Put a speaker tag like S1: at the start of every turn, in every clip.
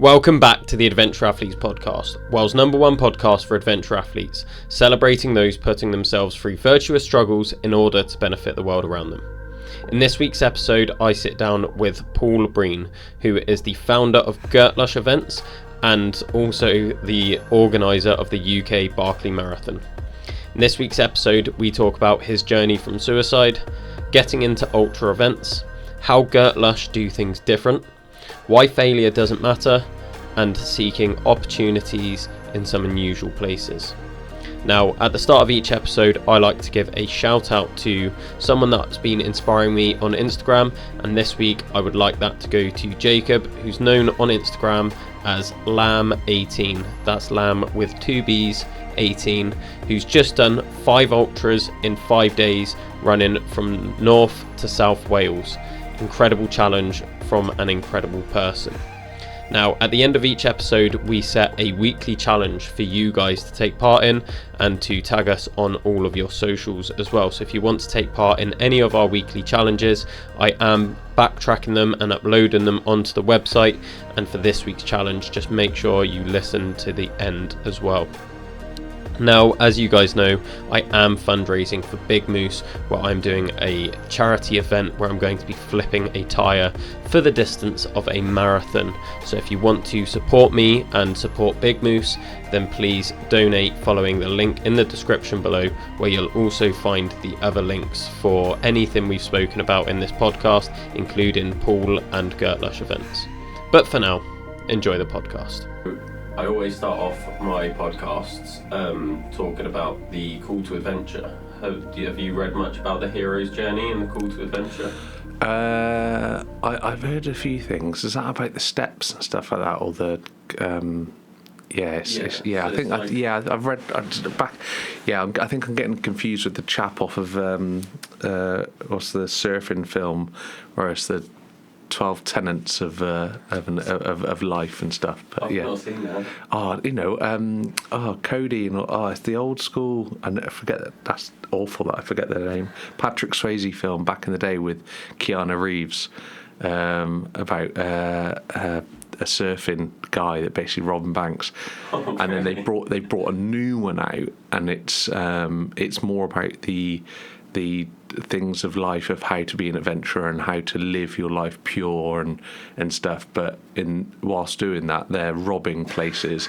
S1: Welcome back to the Adventure Athletes podcast, world's #1 podcast for adventure athletes, celebrating those putting themselves through virtuous struggles in order to benefit the world around them. In this week's episode, I sit down with Paul Breen, who is the founder of Gert Lush Events and also the organiser of the UK Berkeley Marathon. In this week's episode, we talk about his journey from suicide, getting into ultra events, how Gert Lush do things different, why failure doesn't matter, and seeking opportunities in some unusual places. Now, at the start of each episode, I like to give a shout out to someone that's been inspiring me on Instagram, and this week I would like that to go to Jacob, who's known on Instagram as Lamb18. That's Lamb with 2 B's, 18, who's just done 5 ultras in 5 days, running from North to South Wales. Incredible challenge from an incredible person. Now, at the end of each episode, we set a weekly challenge for you guys to take part in and to tag us on all of your socials as well. So if you want to take part in any of our weekly challenges, I am backtracking them and uploading them onto the website. And for this week's challenge, just make sure you listen to the end as well. Now, as you guys know, I am fundraising for BigMoose, where I'm doing a charity event where I'm going to be flipping a tyre for the distance of a marathon. So if you want to support me and support BigMoose, then please donate following the link in the description below, where you'll also find the other links for anything we've spoken about in this podcast, including Paul and Gert Lush Events. But for now, enjoy the podcast. I always start off my podcasts talking about the call to adventure. Have you read much about the hero's journey and the call to adventure?
S2: I've heard a few things. Is that about the steps and stuff like that, or the? I've read back. Yeah, I think I'm getting confused with the chap off of what's the surfing film, where it's the 12 tenets of life and stuff. But
S1: I've not seen that.
S2: Cody and it's the old school, and I forget that's awful that I forget their name. Patrick Swayze film back in the day with Keanu Reeves about a surfing guy that basically robbing banks. Okay. And then they brought a new one out, and it's more about the things of life, of how to be an adventurer and how to live your life pure and stuff, but whilst doing that they're robbing places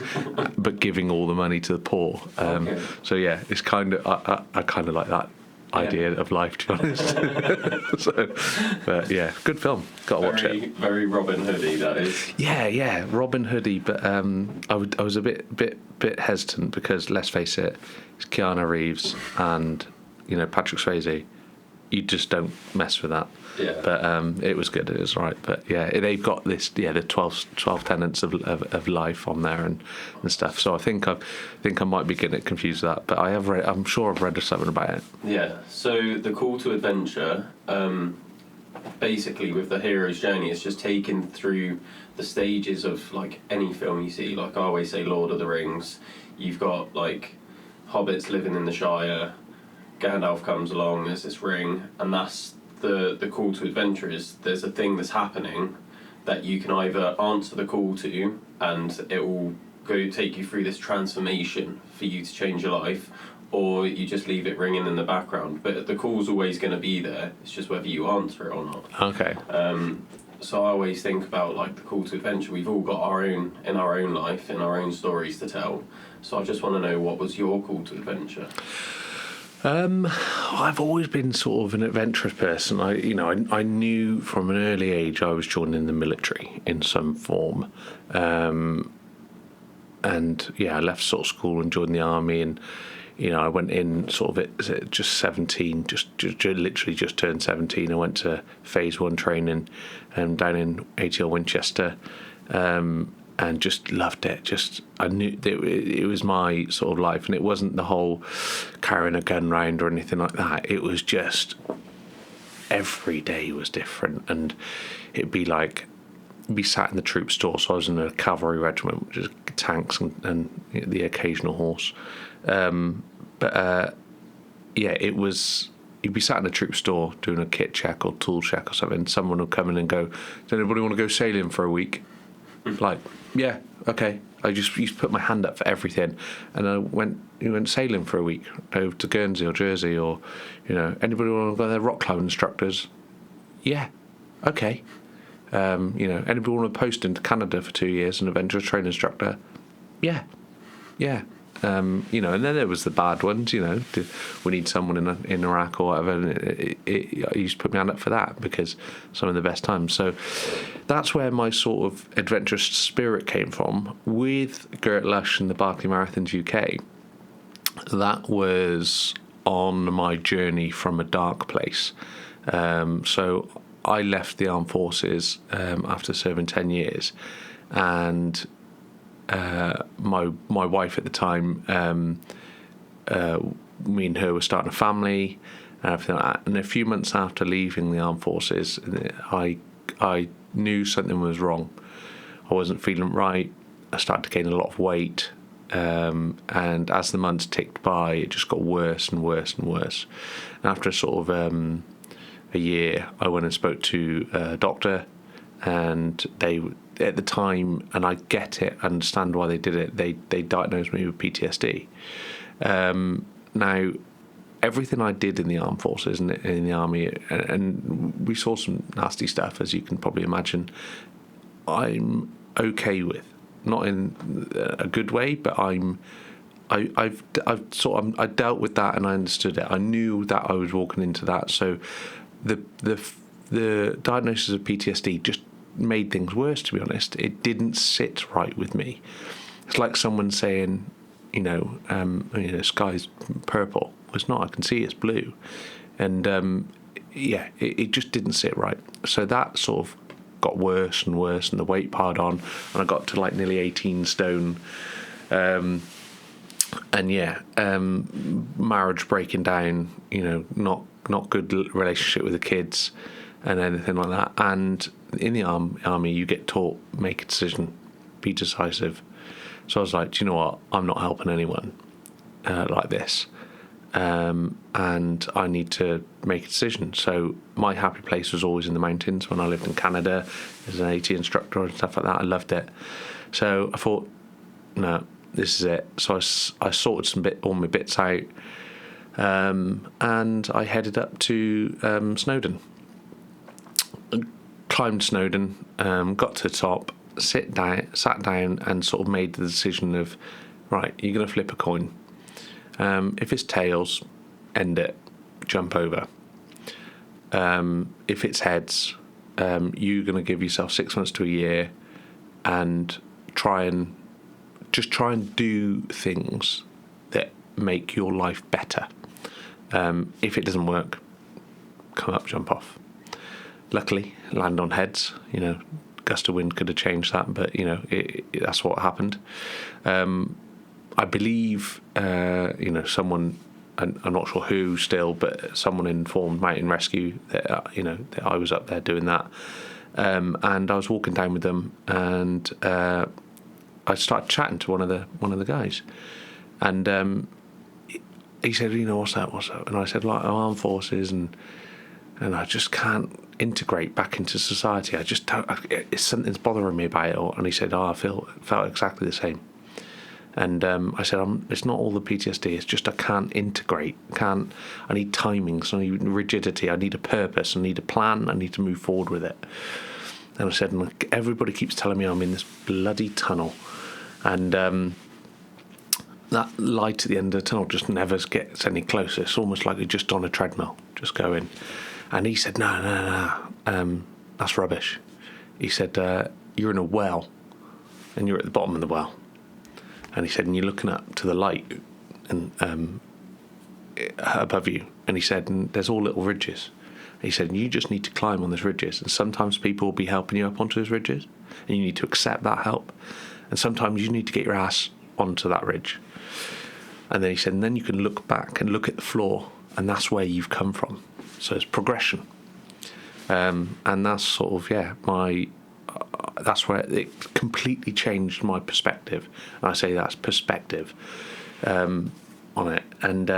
S2: but giving all the money to the poor. Okay. So yeah, it's kind of I kind of like that idea of life, to be honest. But yeah, good film, gotta watch it.
S1: Very Robin Hoodie, that is.
S2: Yeah, Robin Hoodie, but I was a bit hesitant because, let's face it, it's Keanu Reeves and Patrick Swayze. You just don't mess with that. Yeah. But it was good. It was right. But yeah, they've got this. Yeah, the 12 tenets of life on there and stuff. So I think I might be getting it confused with that. But I have read. I'm sure I've read something about it.
S1: Yeah. So the call to adventure, basically with the hero's journey, is just taken through the stages of like any film you see. Like I always say, Lord of the Rings. You've got like hobbits living in the Shire. Gandalf comes along, there's this ring, and that's the call to adventure. Is there's a thing that's happening that you can either answer the call to, and it will take you through this transformation for you to change your life, or you just leave it ringing in the background. But the call's always going to be there, it's just whether you answer it or not.
S2: Okay.
S1: So I always think about like the call to adventure. We've all got our own life, in our own stories to tell. So I just want to know, what was your call to adventure?
S2: I've always been sort of an adventurous person. I knew from an early age I was joining the military in some form, and I left sort of school and joined the army, and I went in sort of just 17, just literally just turned 17. I went to phase 1 training down in ATL Winchester. And just loved it. I knew that it was my sort of life, and it wasn't the whole carrying a gun round or anything like that. It was just every day was different, and it'd be like be sat in the troop store. So I was in a cavalry regiment, which is tanks and the occasional horse. It was. You'd be sat in a troop store doing a kit check or tool check or something. Someone would come in and go, "Does anybody want to go sailing for a week?" Like, yeah, okay. I just used to put my hand up for everything, and I went sailing for a week over to Guernsey or Jersey, or anybody want to go there, rock climbing instructors? Yeah, okay. Anybody want to post into Canada for 2 years, an adventurous training instructor? Yeah. And then there was the bad ones. We need someone in Iraq or whatever. And I used to put my hand up for that because some of the best times. So that's where my sort of adventurous spirit came from. With Gert Lush and the Berkeley Marathons UK, that was on my journey from a dark place. So I left the armed forces after serving 10 years, and my wife at the time, me and her were starting a family and everything like that. And a few months after leaving the armed forces, I knew something was wrong. I wasn't feeling right. I started to gain a lot of weight, and as the months ticked by, it just got worse and worse and worse. And after sort of a year, I went and spoke to a doctor, and they, at the time, and I get it, I understand why they did it, they diagnosed me with PTSD. Now, everything I did in the armed forces and in the army, and we saw some nasty stuff, as you can probably imagine, I'm okay with. Not in a good way, but I dealt with that and I understood it. I knew that I was walking into that. So the diagnosis of PTSD just made things worse, to be honest. It didn't sit right with me. It's like someone saying, sky's purple. It's not. I can see it's blue. And it just didn't sit right. So that sort of got worse and worse, and the weight piled on, and I got to like nearly 18 stone. Marriage breaking down, not good relationship with the kids and anything like that. And in the army, you get taught, make a decision, be decisive. So I was like, do you know what? I'm not helping anyone like this. And I need to make a decision. So my happy place was always in the mountains. When I lived in Canada as an AT instructor and stuff like that, I loved it. So I thought, no, this is it. So I sorted all my bits out, and I headed up to Snowdon. Climbed Snowdon, got to the top, sat down, and sort of made the decision of, right, you're going to flip a coin. If it's tails, end it, jump over. If it's heads, you're going to give yourself 6 months to a year and try and do things that make your life better. If it doesn't work, come up, jump off. Luckily, land on heads. Gust of wind could have changed that, but that's what happened. I believe someone, I'm not sure who still, but someone informed Mountain Rescue that that I was up there doing that, and I was walking down with them, and I started chatting to one of the guys, and he said, what's that? And I said, like, armed forces, and I just can't integrate back into society. I just don't. Something's bothering me about it. And he said, I felt exactly the same. And I said, it's not all the PTSD. It's just I can't integrate. I need timings. I need rigidity. I need a purpose. I need a plan. I need to move forward with it. And I said, everybody keeps telling me I'm in this bloody tunnel, and that light at the end of the tunnel just never gets any closer. It's almost like you're just on a treadmill, just going. And he said, no, that's rubbish. He said, you're in a well, and you're at the bottom of the well. And he said, and you're looking up to the light and above you. And he said, and there's all little ridges. He said, and you just need to climb on those ridges. And sometimes people will be helping you up onto those ridges, and you need to accept that help. And sometimes you need to get your ass onto that ridge. And then he said, and then you can look back and look at the floor, and that's where you've come from. So it's progression. And that's sort of, that's where it completely changed my perspective. And I say that's perspective on it. And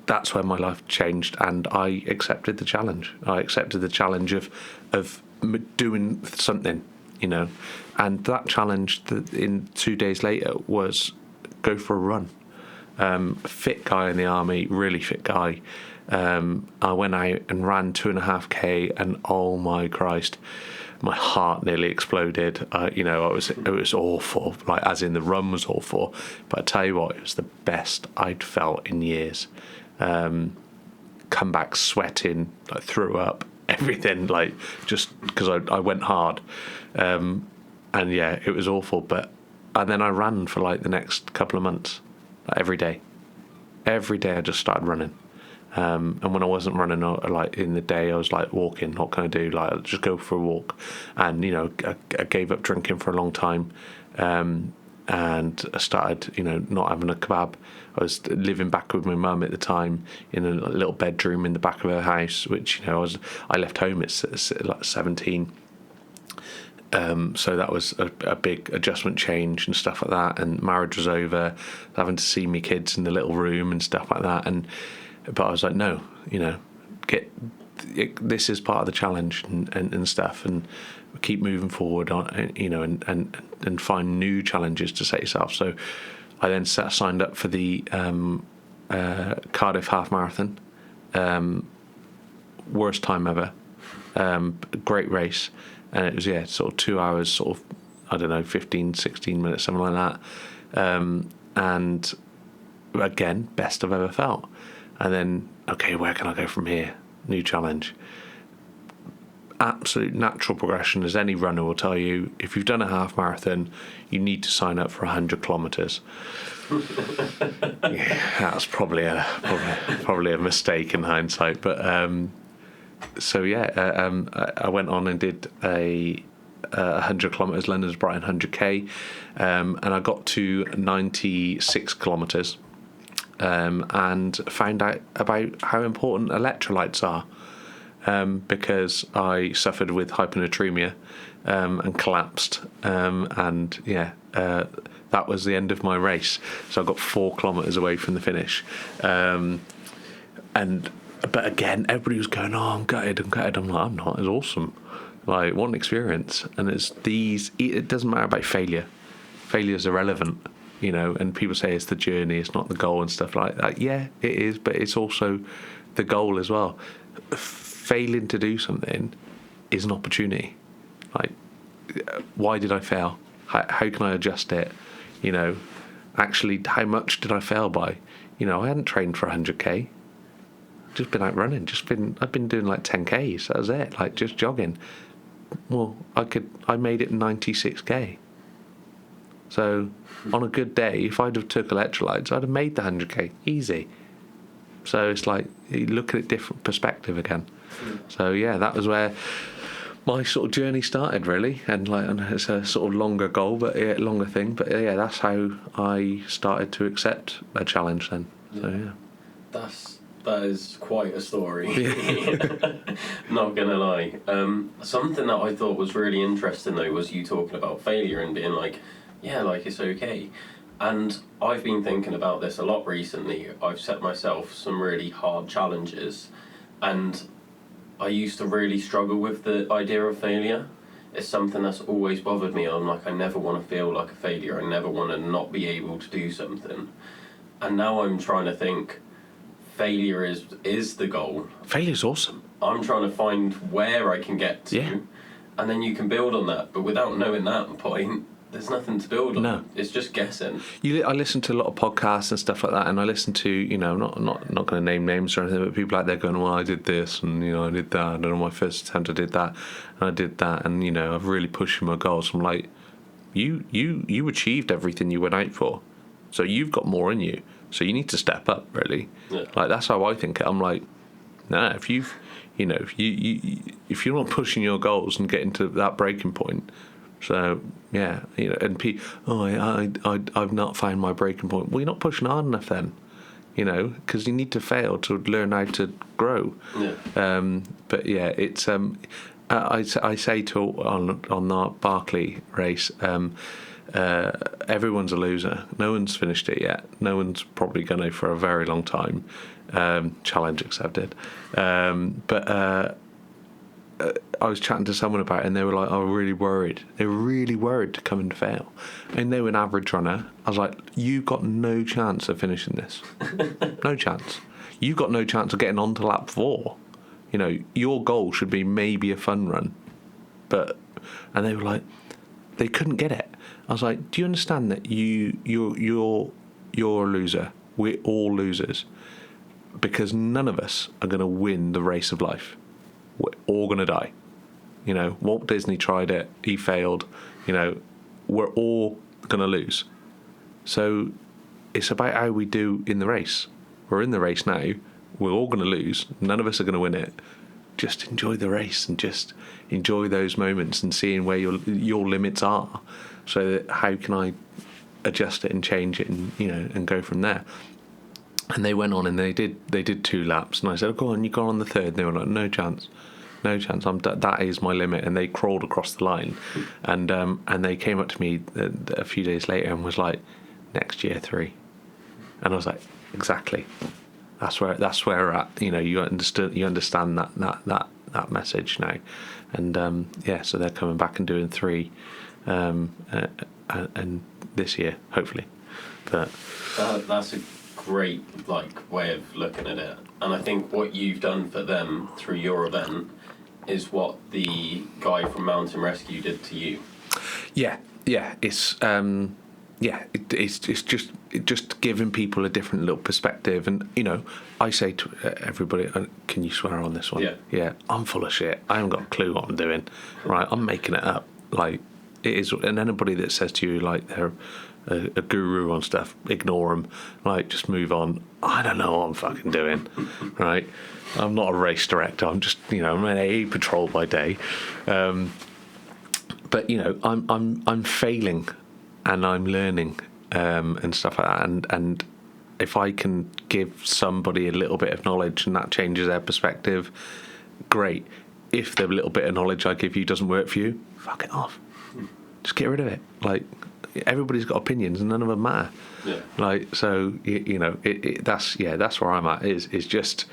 S2: that's where my life changed, and I accepted the challenge. I accepted the challenge of doing something. you know. And that challenge in 2 days later was go for a run. Fit guy in the army, really fit guy. I went out and ran 2.5k, and oh my Christ, my heart nearly exploded. It was awful, like as in the run was awful. But I tell you what, it was the best I'd felt in years. Come back sweating, like threw up, everything, like just because I went hard. And yeah, it was awful. And then I ran for like the next couple of months, like every day I just started running. And when I wasn't running, like in the day, I was like walking. What can I do? Like, I'll just go for a walk. And I gave up drinking for a long time, and I started, not having a kebab. I was living back with my mum at the time in a little bedroom in the back of her house, which I left home at like 17. So that was a big adjustment change and stuff like that. And marriage was over, having to see me kids in the little room and stuff like that. But I was like, no, this is part of the challenge and stuff, and keep moving forward on, and find new challenges to set yourself. So I then signed up for the Cardiff half marathon. Worst time ever. Great race. And it was, sort of 2 hours, sort of, I don't know, 15, 16 minutes, something like that. And again, best I've ever felt. And then, okay, where can I go from here? New challenge. Absolute natural progression, as any runner will tell you. If you've done a half marathon, you need to sign up for 100 kilometres. Yeah, that was probably a mistake in hindsight. But I went on and did a 100 kilometres, London to Brighton 100k, and I got to 96 kilometres. And found out about how important electrolytes are, because I suffered with hyponatremia and collapsed, that was the end of my race. So I got 4 kilometres away from the finish, but again, everybody was going, "Oh, I'm gutted." I'm like, "I'm not. It's awesome. Like, what an experience." And it doesn't matter about failure. Failure's irrelevant. And people say it's the journey, it's not the goal and stuff like that. Yeah, it is, but it's also the goal as well. Failing to do something is an opportunity. Like, why did I fail? How can I adjust it? Actually, how much did I fail by? I hadn't trained for 100k. Just been out running. I've been doing like 10k's. That was it. Like, just jogging. Well, I made it 96k. So on a good day, if I'd have took electrolytes, I'd have made the 100k easy. So it's like, you look at it different perspective again. So yeah, that was where my sort of journey started, really. And it's a sort of longer goal, longer thing. But yeah, that's how I started to accept a challenge then. So yeah.
S1: That is quite a story. Not gonna lie. Something that I thought was really interesting though was you talking about failure and being like, yeah, like, it's okay. And I've been thinking about this a lot recently. I've set myself some really hard challenges, and I used to really struggle with the idea of failure. It's something that's always bothered me. I'm like, I never want to feel like a failure. I never want to not be able to do something. And now I'm trying to think, failure is the goal.
S2: Failure's awesome.
S1: I'm trying to find where I can get to, and then you can build on that. But without knowing that point, there's nothing to build on. No. It's just guessing.
S2: I listen to a lot of podcasts and stuff like that, and I listen to, I'm not going to name names or anything, but people out there going, well, I did this, and, I did that, and on my first attempt I did that, and I did that, and, I've really pushed my goals. I'm like, you achieved everything you went out for, so you've got more in you, so you need to step up, really. Yeah. Like, that's how I think it. I'm like, nah, if you're not pushing your goals and getting to that breaking point. So yeah, and I've not found my breaking point. Well, you're not pushing hard enough then, because you need to fail to learn how to grow. Yeah. But yeah, it's I say on the Berkeley race, everyone's a loser. No one's finished it yet. No one's probably going to for a very long time. Challenge accepted. But I was chatting to someone about it, and they were like, "I'm really worried." They were really worried to come and fail, and they were an average runner. I was like, "You've got no chance of finishing this. No chance. You've got no chance of getting on to lap 4. You know, your goal should be maybe a fun run." And they were like, they couldn't get it. I was like, "Do you understand that you're a loser? We're all losers, because none of us are going to win the race of life. We're all going to die. You know, Walt Disney tried it, he failed. You know, we're all going to lose. So it's about how we do in the race. We're in the race now. We're all going to lose. None of us are going to win it. Just enjoy the race and just enjoy those moments and seeing where your limits are. So that how can I adjust it and change it and, you know, and go from there." And they went on and they did 2 laps, and I said, "Oh, go on, you go on the 3rd." And they were like, "No chance. That is my limit." And they crawled across the line, and they came up to me a few days later and was like, "Next year 3." And I was like, "Exactly. That's where we're at." You know, you understand that message now, and so they're coming back and doing 3, and this year hopefully. But
S1: that's a great way of looking at it, and I think what you've done for them through your event is what the guy from Mountain Rescue did to you. It's just giving people a different little perspective. And you know, I say to everybody, "Can you swear on this one?" Yeah, I'm full of shit. I haven't got a clue what I'm doing. Right, I'm making it up. Like it is. And anybody that says to you like they're a guru on stuff, ignore them. Like, just move on. I don't know what I'm fucking doing. Right, I'm not a race director. I'm just, you know, I'm an AA patrol by day. But you know, I'm failing, and I'm learning, and stuff like that. And if I can give somebody a little bit of knowledge and that changes their perspective, great. If the little bit of knowledge I give you doesn't work for you, fuck it off. Just get rid of it. Like, everybody's got opinions and none of them matter. Yeah.
S2: Like, so you know, that's where I'm at. Is just,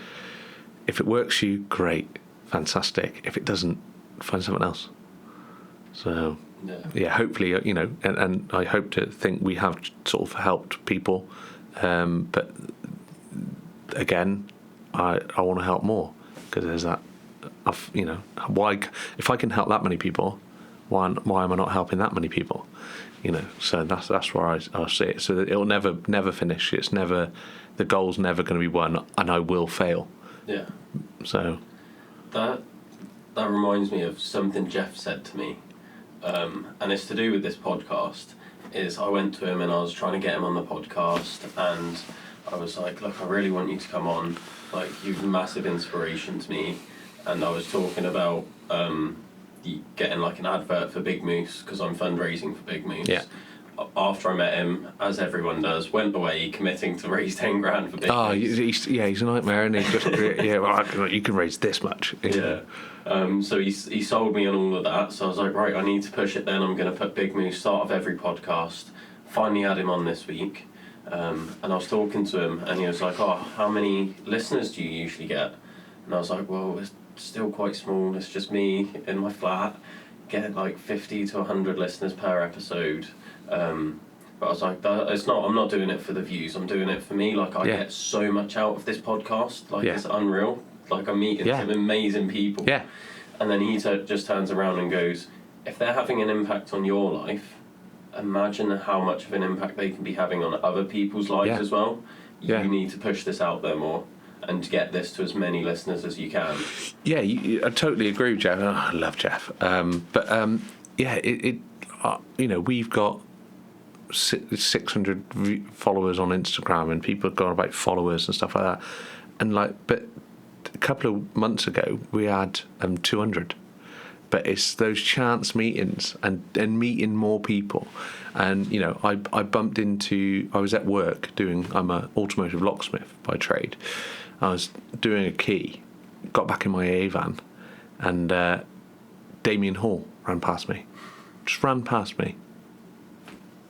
S2: if it works for you, great, fantastic. If it doesn't, find something else. So hopefully, you know, and I hope to think we have sort of helped people, but again, I want to help more, because there's that. You know, why, if I can help that many people, why am I not helping that many people? You know, so that's where I see it. So that it'll never finish. It's never, the goal's never going to be won, and I will fail. Yeah. So
S1: that reminds me of something Jeff said to me, and it's to do with this podcast. Is I went to him and I was trying to get him on the podcast, and I was like, "Look, I really want you to come on. Like, you're a massive inspiration to me." And I was talking about getting like an advert for BigMoose, because I'm fundraising for BigMoose.
S2: Yeah.
S1: After I met him, as everyone does, went away committing to raise 10 grand for BigMoose.
S2: Oh, he's a nightmare, and he just you can raise this much.
S1: Yeah. So he sold me on all of that. So I was like, right, I need to push it. Then I'm going to put BigMoose start of every podcast. Finally had him on this week, and I was talking to him, and he was like, "Oh, how many listeners do you usually get?" And I was like, "Well, it's still quite small. It's just me in my flat. Get like 50 to 100 listeners per episode." But I was like, I'm not doing it for the views. I'm doing it for me. Like, I get so much out of this podcast. Like, it's unreal. Like, I'm meeting some amazing people. Yeah. And then he just turns around and goes, "If they're having an impact on your life, imagine how much of an impact they can be having on other people's lives as well. You need to push this out there more and get this to as many listeners as you can."
S2: Yeah, I totally agree with Jeff. I love Jeff. You know, we've got 600 followers on Instagram, and people are going about followers and stuff like that. And but a couple of months ago we had 200. But it's those chance meetings and meeting more people. And, you know, I was at work I'm an automotive locksmith by trade. I was doing a key, got back in my AA van, and Damien Hall ran past me. Just ran past me.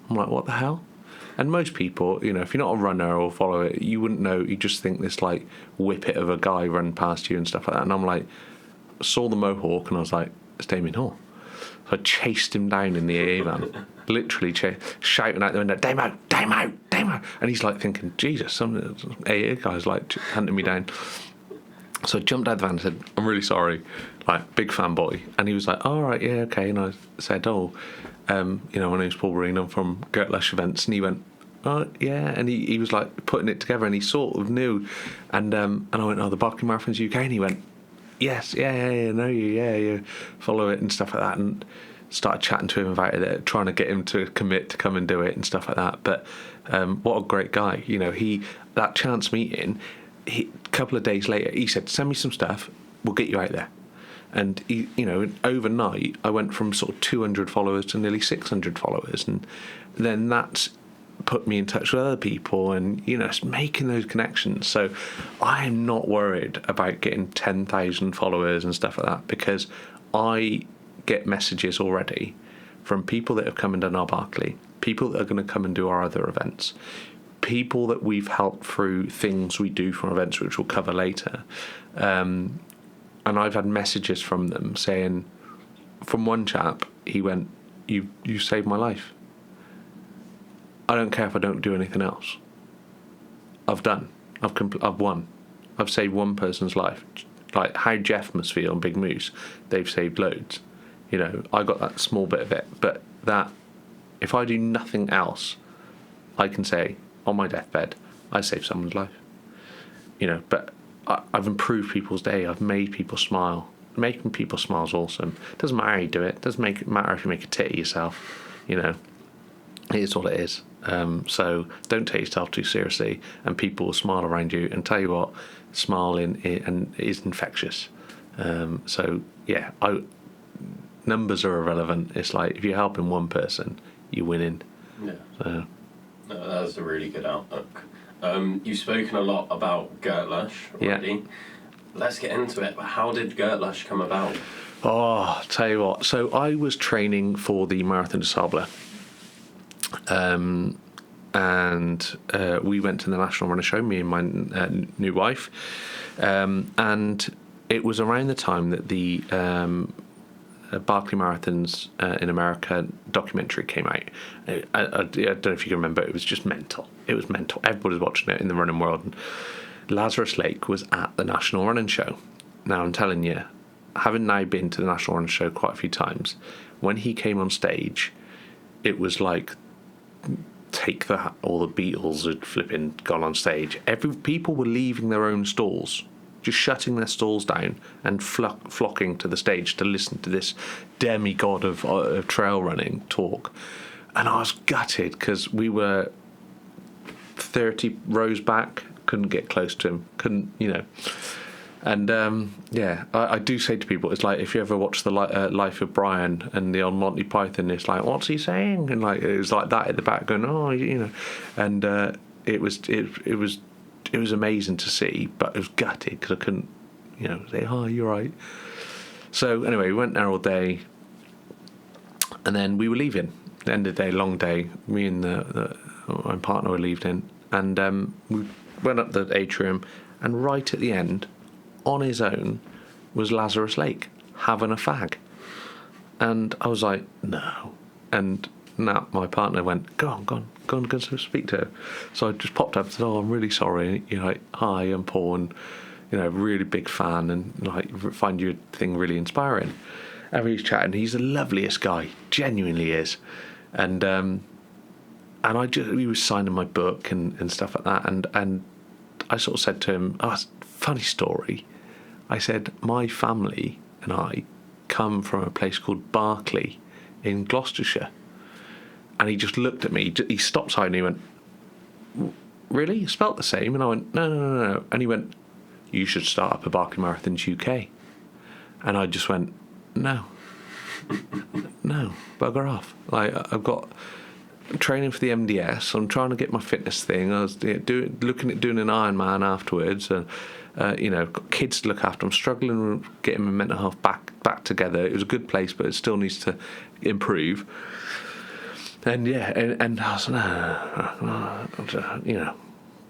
S2: I'm like, what the hell? And most people, you know, if you're not a runner or follower, you wouldn't know. You just think this, like, whippet of a guy run past you and stuff like that. And I'm like, saw the Mohawk, and I was like, it's Damien Hall. So I chased him down in the AA van, literally shouting out the window, Damo, Damo, Damo. And he's like thinking, Jesus, some AA guy's like hunting me down. So I jumped out of the van and said, I'm really sorry, like, big fanboy. And he was like, all right, yeah, okay. And I said, my name's Paul Breen, I'm from Gert Lush Events. And he went, oh, yeah. And he was like putting it together, and he sort of knew. And I went, oh, the Berkeley Marathon's UK. And he went, yes, yeah, know you follow it and stuff like that, and started chatting to him about it, trying to get him to commit to come and do it and stuff like that. But what a great guy, that chance meeting, a couple of days later, he said, send me some stuff, we'll get you out there. And overnight I went from sort of 200 followers to nearly 600 followers, and then that's put me in touch with other people, and it's making those connections. So I am not worried about getting 10,000 followers and stuff like that, because I get messages already from people that have come and done our Berkeley, people that are going to come and do our other events, people that we've helped through things we do from events, which we'll cover later, and I've had messages from them saying, from one chap, he went, you saved my life. I don't care if I don't do anything else. I've won. I've saved one person's life. Like how Jeff must feel on BigMoose, they've saved loads. I got that small bit of it, but that, if I do nothing else, I can say on my deathbed, I saved someone's life. But I've improved people's day. I've made people smile. Making people smile is awesome. Doesn't matter how you do it. Doesn't matter if you make a tit of yourself. It is what it is. So don't take yourself too seriously, and people will smile around you. And tell you what, smiling is infectious. Numbers are irrelevant. It's like if you're helping one person, you're winning.
S1: Yeah.
S2: So.
S1: No, that's a really good outlook. You've spoken a lot about Gert Lush already. Yeah. Let's get into it. How did Gert Lush come about?
S2: Oh, tell you what. So I was training for the Marathon des Sables. And we went to the National Runner Show, me and my new wife. And it was around the time that the Berkeley Marathons in America documentary came out. I don't know if you can remember, it was just mental. It was mental. Everybody was watching it in the running world. And Lazarus Lake was at the National Running Show. Now, I'm telling you, having now been to the National Running Show quite a few times, when he came on stage, it was like all the Beatles had flipping gone on stage. People were leaving their own stalls, just shutting their stalls down and flocking to the stage to listen to this demigod of trail running talk. And I was gutted because we were 30 rows back, couldn't get close to him, And I do say to people, it's like if you ever watch the Life of Brian and the old Monty Python, it's like, what's he saying? And like it was like that at the back going, and it was amazing to see, but it was gutted because I couldn't, say, oh, you're right. So anyway, we went there all day, and then we were leaving. The end of the day, long day. Me and my partner were leaving, and we went up the atrium, and right at the end, on his own, was Lazarus Lake having a fag. And I was like, no. And now my partner went, go on, speak to her. So I just popped up and said, oh, I'm really sorry. Like, hi, I'm Paul, and really big fan, and like find your thing really inspiring. And he's chatting. He's the loveliest guy, genuinely is. And he was signing my book and stuff like that. And I sort of said to him, oh, it's a funny story. I said, my family and I come from a place called Berkeley in Gloucestershire. And he just looked at me. He stopped signing and he went, really? Spelt the same? And I went, no. And he went, you should start up a Berkeley Marathons UK. And I just went, no, bugger off. Like, I've got training for the MDS. I'm trying to get my fitness thing. I was looking at doing an Ironman afterwards. And, got kids to look after. I'm struggling with getting my mental health back together. It was a good place, but it still needs to improve. And and I was no,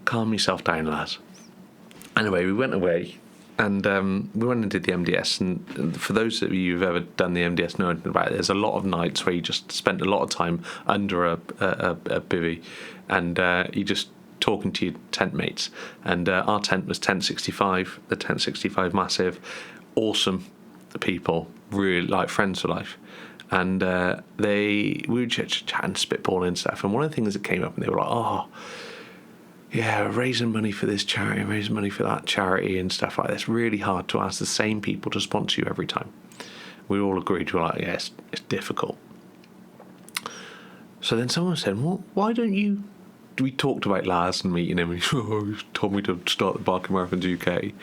S2: calm yourself down, lads. Anyway, we went away, And we went and did the MDS, and for those of you who've ever done the MDS know about it, there's a lot of nights where you just spent a lot of time under a bivvy, and you just talking to your tent mates. And our tent was Tent 65, the Tent 65 massive, awesome people, really like friends for life. And we were chatting, spitballing and stuff. And one of the things that came up, and they were like, "Oh, yeah, raising money for this charity, raising money for that charity and stuff like that. It's really hard to ask the same people to sponsor you every time." We all agreed. We were like, "Yes, it's difficult." So then someone said, "Well, why don't you?" We talked about Lars and meeting him, and he told me to start the Berkeley Marathon UK.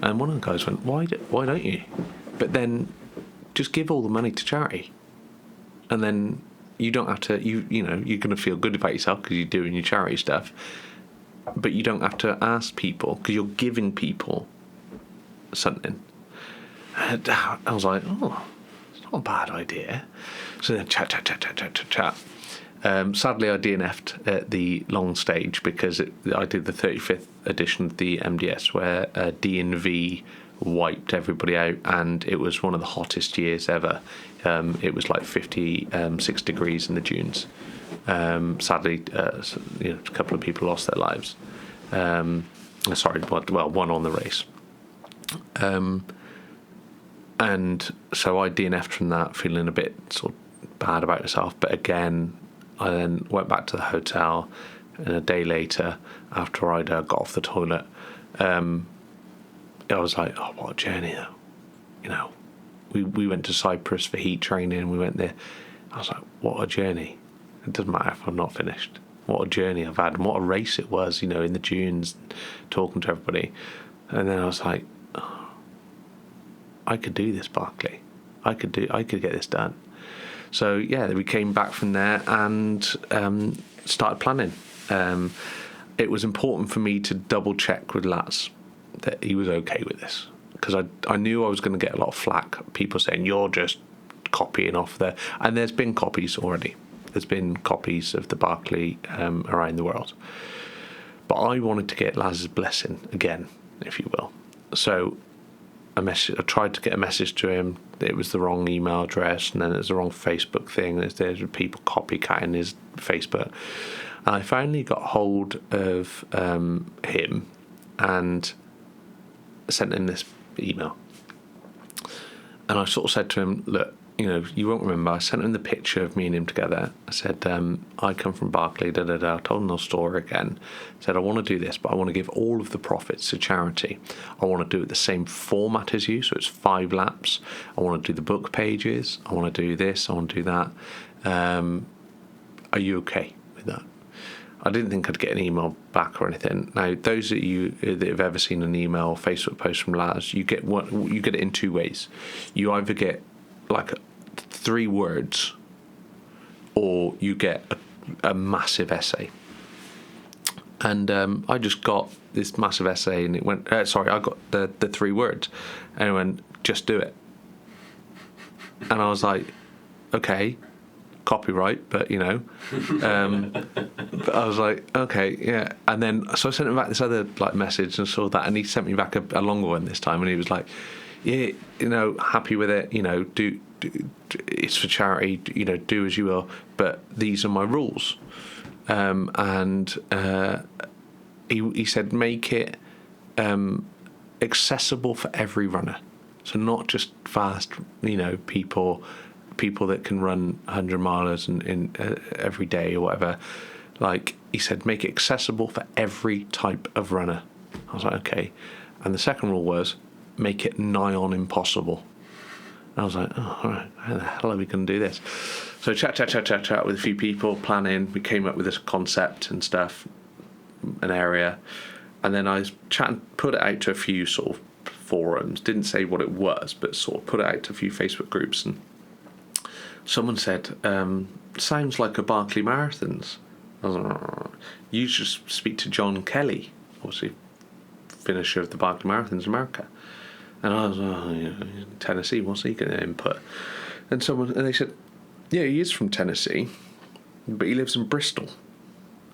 S2: And one of the guys went, "Why don't you? But then just give all the money to charity, and then you don't have to. You know, you're going to feel good about yourself because you're doing your charity stuff." But you don't have to ask people because you're giving people something. And I was like, "Oh, it's not a bad idea." So then chat. Sadly, I DNF'd at the long stage because I did the 35th edition of the MDS where D&V wiped everybody out, and it was one of the hottest years ever. It was like 56 degrees in the dunes. Sadly, a couple of people lost their lives. One on the race. And so I DNF'd from that, feeling a bit sort of bad about myself. But again, I then went back to the hotel, and a day later, after I'd got off the toilet, I was like, "Oh, what a journey, though." You know, we went to Cyprus for heat training. We went there. I was like, "What a journey." It doesn't matter if I'm not finished. What a journey I've had, and what a race it was, you know, in the dunes, talking to everybody. And then I was like, "Oh, I could do this, Berkeley. I could get this done." So yeah, we came back from there and started planning. It was important for me to double check with Laz that he was okay with this, because I knew I was going to get a lot of flack. People saying, "You're just copying off there," and there's been copies already. There's been copies of the Berkeley around the world. But I wanted to get Laz's blessing again, if you will. So I tried to get a message to him. It was the wrong email address, and then it was the wrong Facebook thing. There's people copycatting his Facebook. And I finally got hold of him and sent him this email. And I sort of said to him, "Look, you know, you won't remember, I sent him the picture of me and him together. I said, I come from Berkeley, I told him the story again. I said, I want to do this, but I want to give all of the profits to charity. I want to do it the same format as you, so it's 5 laps. I want to do the book pages. I want to do this. I want to do that. Are you okay with that?" I didn't think I'd get an email back or anything. Now, those of you that have ever seen an email or Facebook post from Laz, you get it in 2 ways. You either get like 3 words, or you get a massive essay. And I just got this massive essay, and it went. I got the 3 words, and it went, "Just do it." And I was like, "Okay, copyright," but you know. But I was like, "Okay, yeah." And then so I sent him back this other like message and saw that, and he sent me back a longer one this time, and he was like, "Yeah, you know, happy with it. You know, do it's for charity. You know, do as you will, but these are my rules." He said, make it accessible for every runner, so not just fast, you know, people that can run 100 milers in every day or whatever. Like he said, make it accessible for every type of runner. I was like, okay. And the second rule was make it nigh on impossible. And I was like, oh, all right, how the hell are we going to do this? So chat with a few people, planning. We came up with this concept and stuff, an area, and then I was put it out to a few sort of forums. Didn't say what it was, but sort of put it out to a few Facebook groups, and someone said, "Sounds like a Berkeley Marathons." I was like, "Oh, you should speak to John Kelly, obviously finisher of the Berkeley Marathons in America." And I was, Tennessee, what's he going to input? And they said, yeah, he is from Tennessee, but he lives in Bristol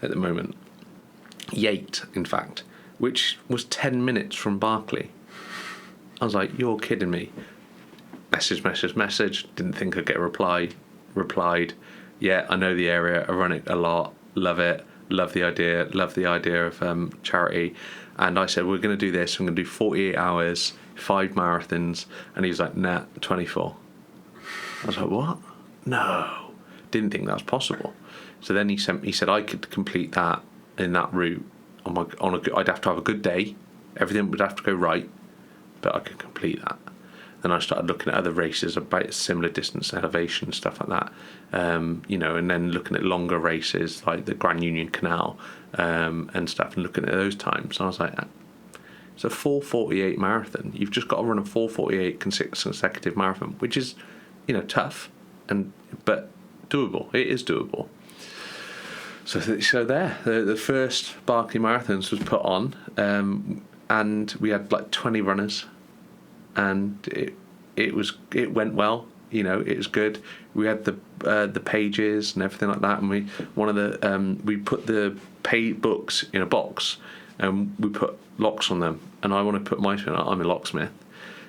S2: at the moment. Yate, in fact, which was 10 minutes from Berkeley. I was like, you're kidding me. Message. Didn't think I'd get a reply. Replied, yeah, I know the area. I run it a lot. Love it. Love the idea. Love the idea of charity. And I said, we're going to do this. I'm going to do 48 hours, 5 marathons. And he was like, nah, 24. I was like, what? No. Didn't think that was possible. So then he said I could complete that in that route. I'd have to have a good day. Everything would have to go right, but I could complete that. Then I started looking at other races about a similar distance, elevation, stuff like that. And then looking at longer races like the Grand Union Canal and stuff, and looking at those times. And I was like, it's a 4:48 marathon. You've just got to run a 4:48 consecutive marathon, which is, tough, but doable. It is doable. So there, the first Berkeley Marathons was put on, and we had like 20 runners. And it went well, it was good. We had the pages and everything like that, and we put the books in a box, and we put locks on them. And I want to put my twin. I'm a locksmith,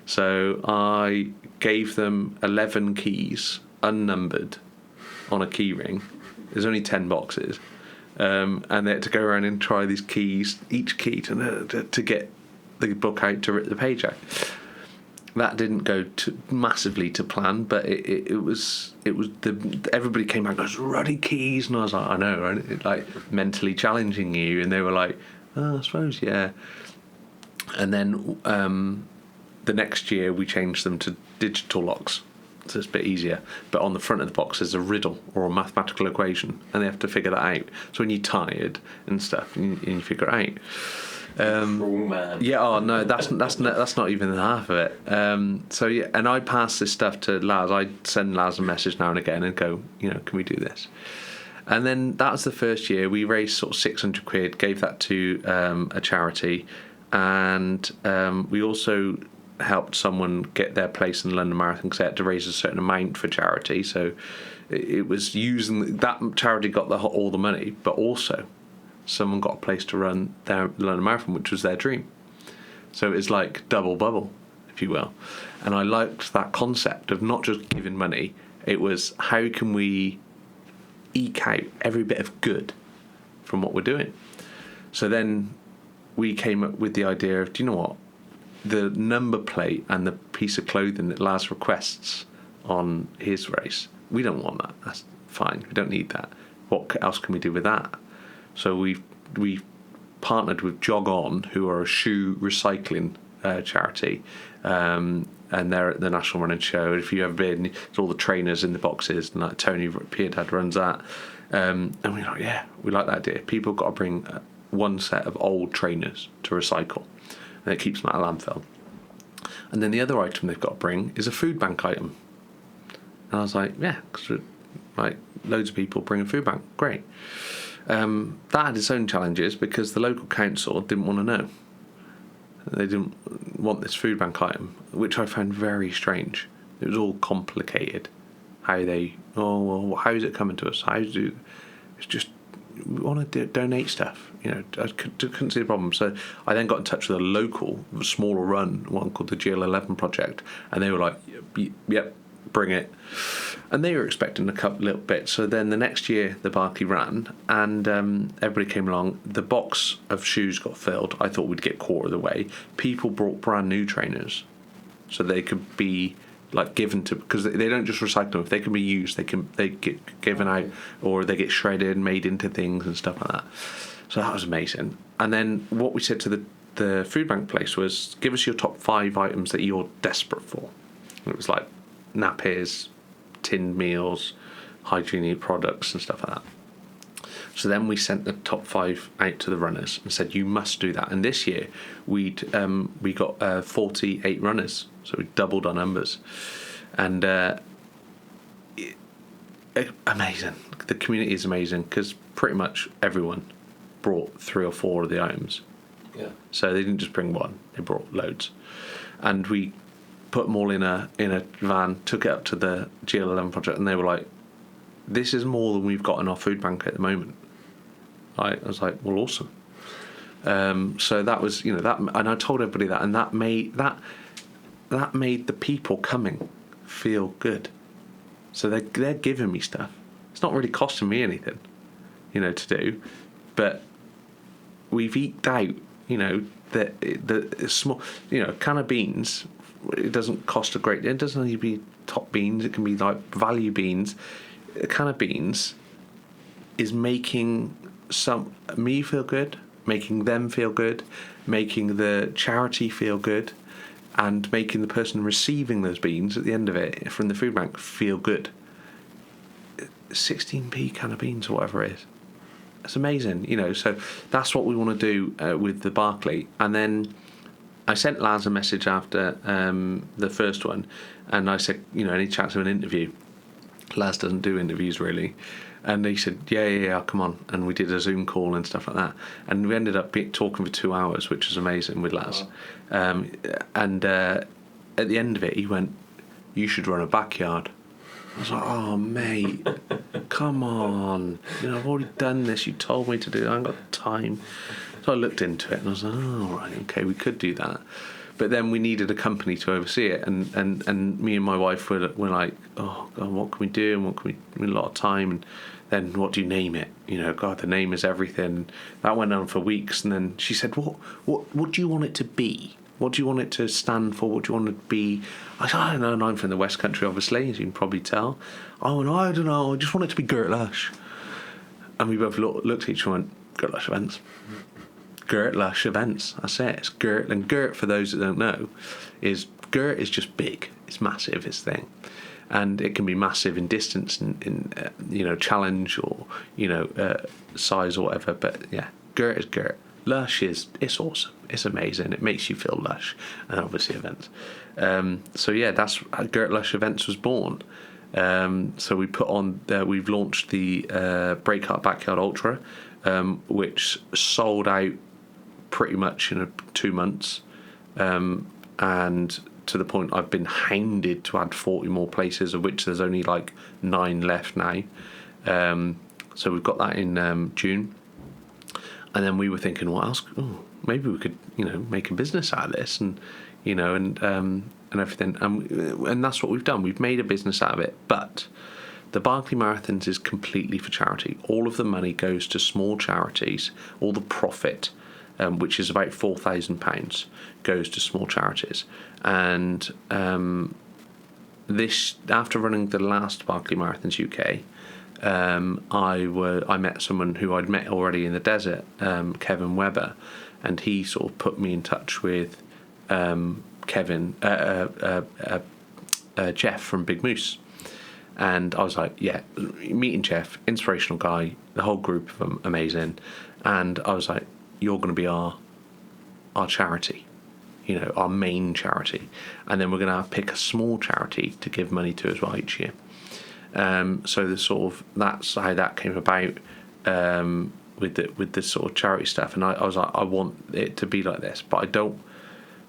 S2: so I gave them 11 keys, unnumbered, on a key ring. There's only 10 boxes, and they had to go around and try these keys, each key to get the book out to rip the page out. That didn't go massively to plan, but it was everybody came back and goes, ruddy keys, and I was like, I know, right? It, like mentally challenging you, and they were like, oh, I suppose, yeah. And then the next year we changed them to digital locks, so it's a bit easier. But on the front of the box there's a riddle or a mathematical equation, and they have to figure that out. So when you're tired and stuff, and you figure it out.
S1: Man.
S2: Yeah, oh no, that's not even half of it. So yeah, and I pass this stuff to Laz. I send Laz a message now and again and go, can we do this? And then that was the first year. We raised sort of 600 quid, gave that to a charity, and we also helped someone get their place in the London Marathon because they had to raise a certain amount for charity. So it was using that charity got all the money, but also someone got a place to run their London Marathon, which was their dream. So it's like double bubble, if you will. And I liked that concept of not just giving money. It was, how can we eke out every bit of good from what we're doing? So then we came up with the idea of, do you know what? The number plate and the piece of clothing that Laz requests on his race, we don't want that. That's fine. We don't need that. What else can we do with that? So we partnered with Jog On, who are a shoe recycling charity, and they're at the National Running Show. If you've ever been, it's all the trainers in the boxes, and like Tony Piedad runs that. And we're like, yeah, we like that idea. People have got to bring one set of old trainers to recycle, and it keeps them out of landfill. And then the other item they've got to bring is a food bank item. And I was like, yeah, because like loads of people bring a food bank, great. That had its own challenges because the local council didn't want to know. They didn't want this food bank item, which I found very strange. It was all complicated. How is it coming to us? It's just, we want to donate stuff. I couldn't see the problem. So I then got in touch with a local, smaller run, one called the GL11 Project, and they were like, yep, bring it. And they were expecting a couple little bits. So then the next year the Berkeley ran, and everybody came along. The box of shoes got filled. I thought we'd get quarter of the way. People brought brand new trainers, so they could be like given to, because they don't just recycle them. If they can be used, they get given out, or they get shredded and made into things and stuff like that. So that was amazing. And then what we said to the food bank place was, give us your top 5 items that you're desperate for. And it was like nappies, tinned meals, hygiene products and stuff like that. So then we sent the top 5 out to the runners and said, you must do that. And this year we got 48 runners, so we doubled our numbers. And amazing. The community is amazing because pretty much everyone brought 3 or 4 of the items.
S1: Yeah. So
S2: they didn't just bring one; they brought loads, and we put them all in a van, took it up to the GL11 Project, and they were like, this is more than we've got in our food bank at the moment. I was like, well, awesome. So that was, that, and I told everybody that, and that made that that made the people coming feel good. So they're giving me stuff. It's not really costing me anything, to do, but we've eked out, the small, a can of beans. It doesn't cost a great. It doesn't need to be top beans. It can be like value beans. A can of beans is making me feel good, making them feel good, making the charity feel good, and making the person receiving those beans at the end of it from the food bank feel good. 16p can of beans or whatever it is. It's amazing, so that's what we want to do with the Berkeley. And then I sent Laz a message after the first one, and I said, any chance of an interview? Laz doesn't do interviews really. And he said, yeah, come on. And we did a Zoom call and stuff like that. And we ended up talking for 2 hours, which was amazing with Laz. Wow. And at the end of it, he went, "You should run a backyard." I was like, "Oh, mate, come on. I've already done this. You told me to do it. I haven't got time." So I looked into it and I was like, "Oh, right, okay, we could do that." But then we needed a company to oversee it, and me and my wife were like, "Oh God, what can we do? And what can we? A lot of time, and then what do you name it? God, the name is everything." That went on for weeks, and then she said, "What do you want it to be? What do you want it to stand for? What do you want it to be?" I said, "I don't know. And I'm from the West Country, obviously, as you can probably tell." "Oh, and I don't know. I just want it to be Gert Lush." And we both looked at each other and went, "Gert Lush Events." Gert Lush Events. That's it. It's Gert. And Gert, for those that don't know, Gert is just big. It's massive. It's thing, and it can be massive in distance and in challenge or size or whatever. But yeah, Gert is Gert. Lush it's awesome. It's amazing. It makes you feel lush, and obviously events. So yeah, that's how Gert Lush Events was born. So we put on. We've launched the Breakheart Backyard Ultra, which sold out pretty much in 2 months, and to the point I've been hounded to add 40 more places, of which there's only like 9 left now. So we've got that in June, and then we were thinking, what else? Maybe we could, make a business out of this, and and everything, and that's what we've done. We've made a business out of it, but the Berkeley Marathons is completely for charity. All of the money goes to small charities. All the profit, which is about £4,000, goes to small charities. And this, after running the last Berkeley Marathons UK, I met someone who I'd met already in the desert, Kevin Webber, and he sort of put me in touch with Jeff from BigMoose. And I was like, yeah, meeting Jeff, inspirational guy, the whole group of them, amazing. And I was like, you're going to be our charity, our main charity. And then we're going to pick a small charity to give money to as well each year. So that's how that came about with this sort of charity stuff. And I was like, I want it to be like this, but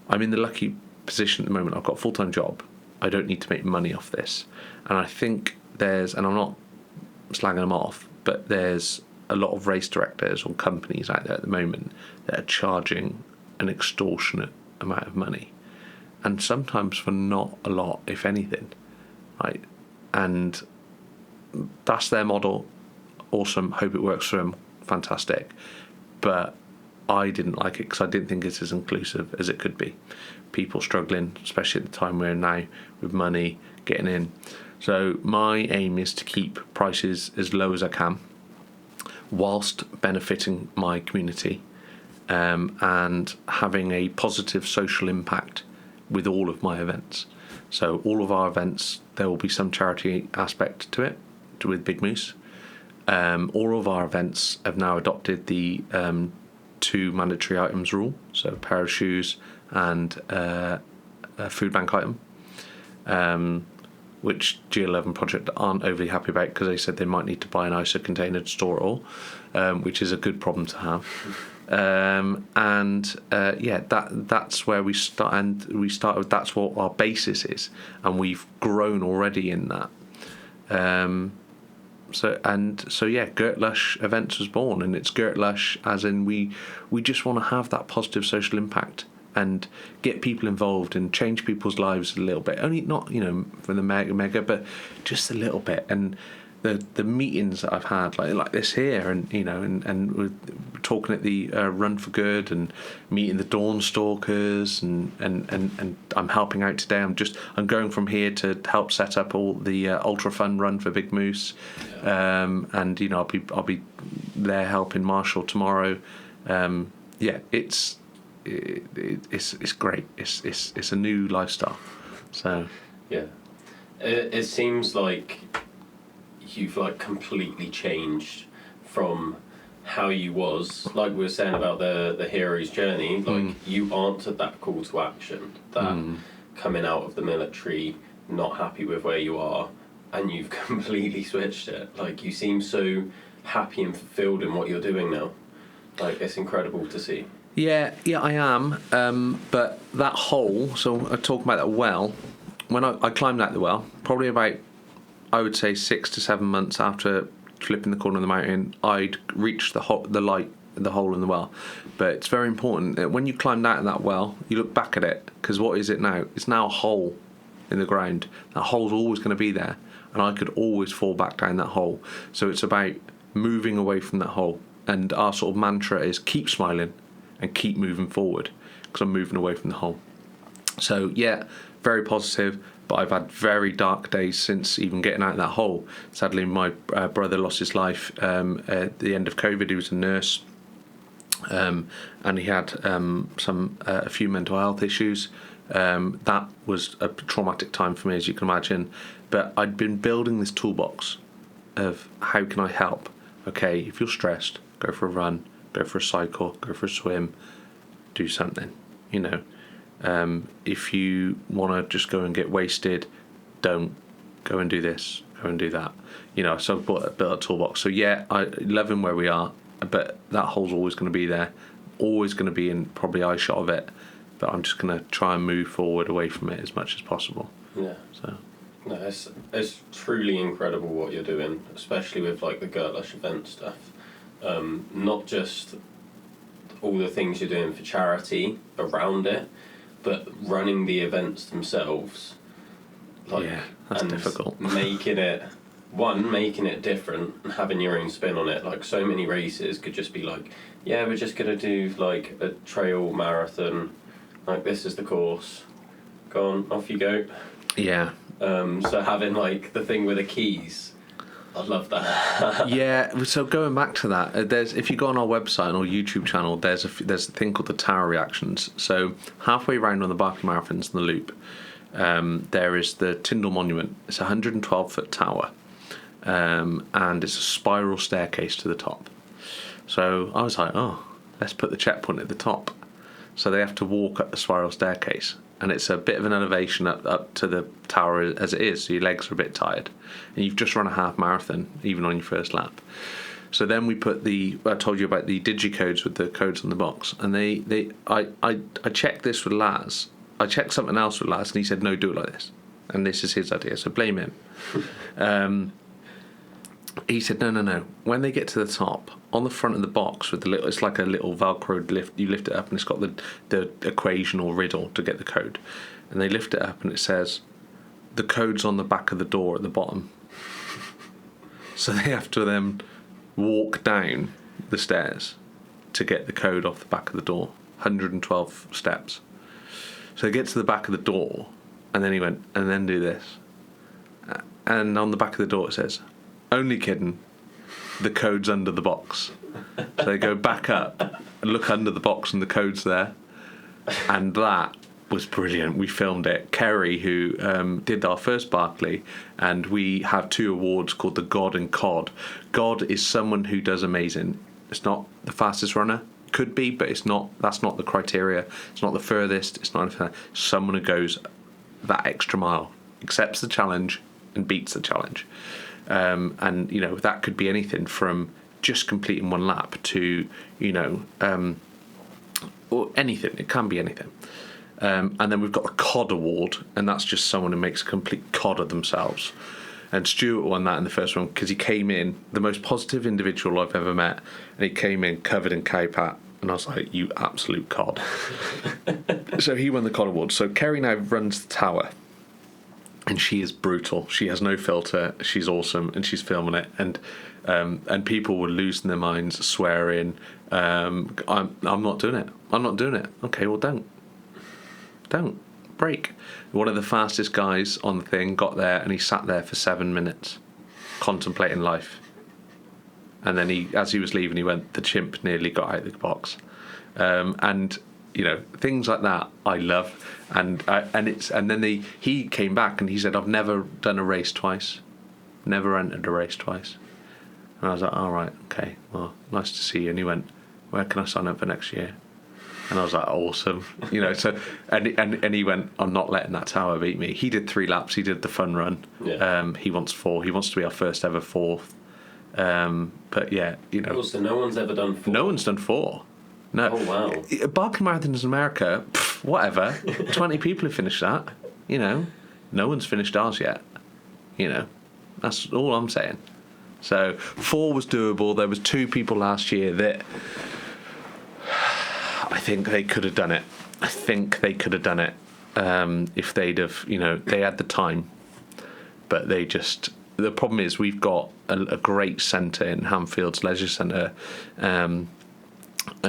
S2: I'm in the lucky position at the moment. I've got a full-time job. I don't need to make money off this. And I think and I'm not slagging them off, but there's a lot of race directors or companies out there at the moment that are charging an extortionate amount of money. And sometimes for not a lot, if anything, right? And that's their model. Awesome. Hope it works for them. Fantastic. But I didn't like it because I didn't think it's as inclusive as it could be. People struggling, especially at the time we're in now, with money, getting in. So my aim is to keep prices as low as I can, whilst benefiting my community, and having a positive social impact with all of my events. So all of our events, there will be some charity aspect to it, with BigMoose. All of our events have now adopted the 2 mandatory items rule, so a pair of shoes and a food bank item, which G11 Project aren't overly happy about because they said they might need to buy an ISO container to store it all, which is a good problem to have. That's where we start, and we started. That's what our basis is, and we've grown already in that. Gert Lush Events was born, and it's Gert Lush as in we just want to have that positive social impact and get people involved and change people's lives a little bit. Only not, for the mega, but just a little bit. And the meetings that I've had like this here, and and we're talking at the Run for Good and meeting the Dawn Stalkers, and I'm helping out today. I'm going from here to help set up all the ultra fun run for BigMoose, and I'll be there helping Marshall tomorrow. It's great. It's a new lifestyle. So
S1: yeah, it seems like you've like completely changed from how you was, like we were saying about the hero's journey. Like you answered that call to action, that coming out of the military, not happy with where you are, and you've completely switched it. Like you seem so happy and fulfilled in what you're doing now. Like it's incredible to see.
S2: Yeah, I am. But that hole, so I talk about that well, when I climbed out the well, probably about, I would say 6 to 7 months after flipping the corner of the mountain, I'd reached the hole in the well. But it's very important that when you climbed out of that well, you look back at it, because what is it now? It's now a hole in the ground. That hole's always going to be there, and I could always fall back down that hole. So it's about moving away from that hole. And our sort of mantra is keep smiling and keep moving forward, because I'm moving away from the hole. So yeah, very positive, but I've had very dark days since even getting out of that hole. Sadly, my brother lost his life at the end of COVID. He was a nurse, and he had a few mental health issues. That was a traumatic time for me, as you can imagine. But I'd been building this toolbox of how can I help. Okay, if you're stressed, go for a run, go for a cycle, go for a swim, do something, if you want to just go and get wasted, don't. Go and do this, go and do that. So I've built a toolbox. So yeah, I love him where we are, but that hole's always going to be there, always going to be in probably eye shot of it, but I'm just going to try and move forward away from it as much as possible.
S1: Yeah.
S2: So.
S1: No, it's truly incredible what you're doing, especially with like the Gert Lush Events stuff. Not just all the things you're doing for charity around it, but running the events themselves. Like,
S2: yeah, that's difficult.
S1: making it different and having your own spin on it. Like so many races could just be like, yeah, we're just gonna do like a trail marathon. Like this is the course. Go on, off you go.
S2: Yeah.
S1: So having like the thing with the keys, I'd love that.
S2: Yeah. So going back to that, if you go on our website and our YouTube channel, there's a thing called the tower reactions. So halfway around on the Berkeley Marathons in the loop, there is the Tyndall Monument. It's a 112-foot tower, and it's a spiral staircase to the top. So I was like, oh, let's put the checkpoint at the top. So they have to walk up the spiral staircase. And it's a bit of an elevation up to the tower as it is, so your legs are a bit tired. And you've just run a half marathon, even on your first lap. So then we put I told you about the digicodes with the codes on the box. And I checked this with Laz. I checked something else with Laz, and he said, no, do it like this. And this is his idea, so blame him. He said, no. When they get to the top, on the front of the box with it's like a little Velcro lift. You lift it up and it's got the equation or riddle to get the code. And they lift it up and it says, the code's on the back of the door at the bottom. So they have to then walk down the stairs to get the code off the back of the door. 112 steps. So they get to the back of the door, and then he went, and then do this. And on the back of the door it says, only kidding, the code's under the box. So they go back up and look under the box and the code's there. And that was brilliant. We filmed it. Kerry, who did our first Berkeley, and we have 2 awards called the God and Cod. God is someone who does amazing. It's not the fastest runner. Could be, but it's not. That's not the criteria. It's not the furthest. It's not someone who goes that extra mile, accepts the challenge and beats the challenge. And that could be anything from just completing 1 lap to or anything. It can be anything. And then we've got the COD award, and that's just someone who makes a complete COD of themselves. And Stuart won that in the first one because he came in the most positive individual I've ever met, and he came in covered in cowpat, And I was like, you absolute cod. So he won the cod award. So Kerry now runs the tower. And she is brutal. She has no filter. She's awesome, and she's filming it. And people were losing their minds, swearing. I'm not doing it. I'm not doing it. Okay, well, don't break. One of the fastest guys on the thing got there, and he sat there for 7 minutes, contemplating life. And then as he was leaving, he went, "The chimp nearly got out of the box," and. Things like that I love, and then he came back and he said, "I've never done a race twice, never entered a race twice," and I was like, "All right, okay, well, nice to see you." And he went, "Where can I sign up for next year?" And I was like, "Awesome," So and he went, "I'm not letting that tower beat me." He did 3 laps. He did the fun run. Yeah. He wants 4. He wants to be our first ever 4th. But yeah,
S1: Also, no one's ever done 4.
S2: No one's done 4. No.
S1: Oh, wow.
S2: Berkeley Marathon in America, whatever. 20 people have finished that. No one's finished ours yet. That's all I'm saying. So 4 was doable. There was 2 people last year that I think they could have done it. If they'd have, they had the time. But the problem is we've got a great centre in Hamfield's Leisure Centre. And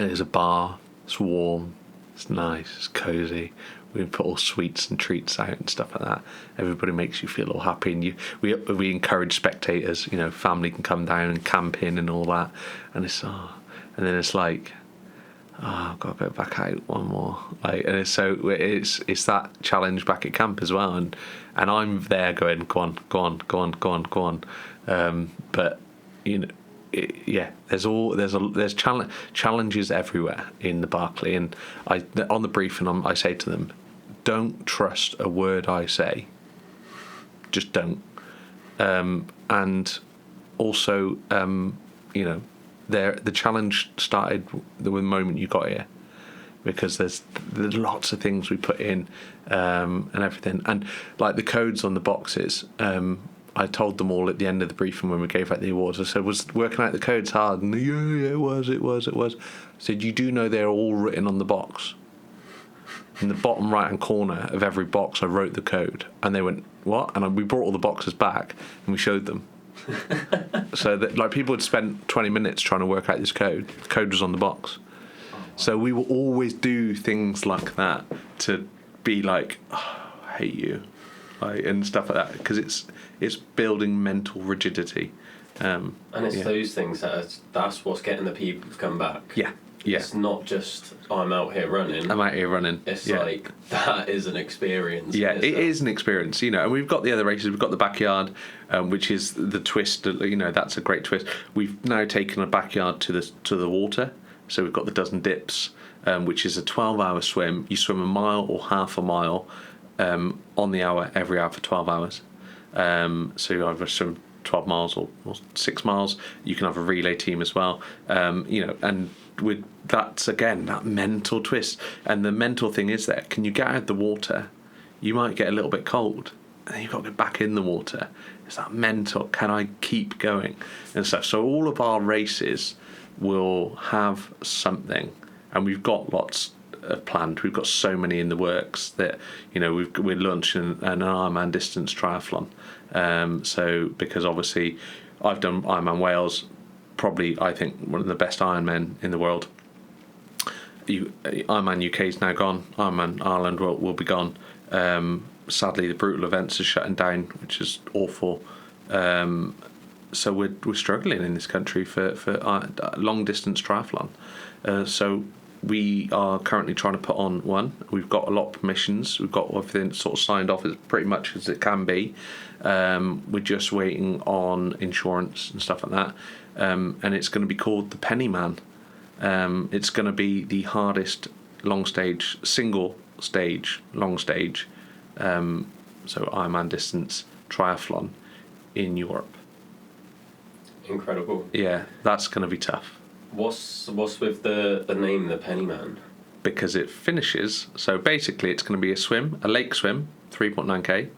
S2: there's a bar, it's warm, it's nice, it's cosy. We put all sweets and treats out and stuff like that. Everybody makes you feel all happy, and we encourage spectators. Family can come down and camp in and all that. And and then it's like, I've got to go back out one more. And it's that challenge back at camp as well. And I'm there going, go on. But there's challenges everywhere in the Berkeley, and on the briefing I say to them, don't trust a word I say, just don't. And also, the challenge started the moment you got here, because there's lots of things we put in, and everything, and like the codes on the boxes. I told them all at the end of the briefing when we gave out the awards. I said, "Was working out the codes hard?" And yeah, it was. I said, "You do know they're all written on the box. In the bottom right-hand corner of every box, I wrote the code." And they went, "What?" And we brought all the boxes back and we showed them. So that people had spent 20 minutes trying to work out this code. The code was on the box. So we will always do things like that to be like, "Oh, I hate you," and stuff like that, because it's building mental rigidity.
S1: And it's those things that's what's getting the people to come back.
S2: Yeah.
S1: It's not just, I'm out here running. It's like, that is an experience.
S2: Yeah, it is an experience, and we've got the other races. We've got the backyard, which is the twist. That's a great twist. We've now taken a backyard to the water. So we've got the dozen dips, which is a 12-hour swim. You swim a mile or half a mile on the hour, every hour for 12 hours. So you either swim 12 miles or 6 miles. You can have a relay team as well. And with that's again that mental twist. And the mental thing is that can you get out of the water? You might get a little bit cold, and then you've got to get back in the water. It's that mental. Can I keep going and stuff? So all of our races will have something, and we've got lots planned. We've got so many in the works that we're launching an Ironman distance triathlon. So because obviously I've done Ironman Wales, probably I think one of the best Ironmen in the world. Ironman UK is now gone. Ironman Ireland will be gone. Sadly, the brutal events are shutting down, which is awful. So we're struggling in this country for long distance triathlon. So we are currently trying to put on one. We've got a lot of permissions. We've got everything sort of signed off as pretty much as it can be. We're just waiting on insurance and stuff like that. And it's going to be called the Pennyman. It's going to be the hardest single stage, long stage, so Ironman distance triathlon in Europe.
S1: Incredible.
S2: Yeah, that's going to be tough.
S1: What's with the name, the Pennyman?
S2: Because it finishes, so basically it's going to be a lake swim, 3.9k,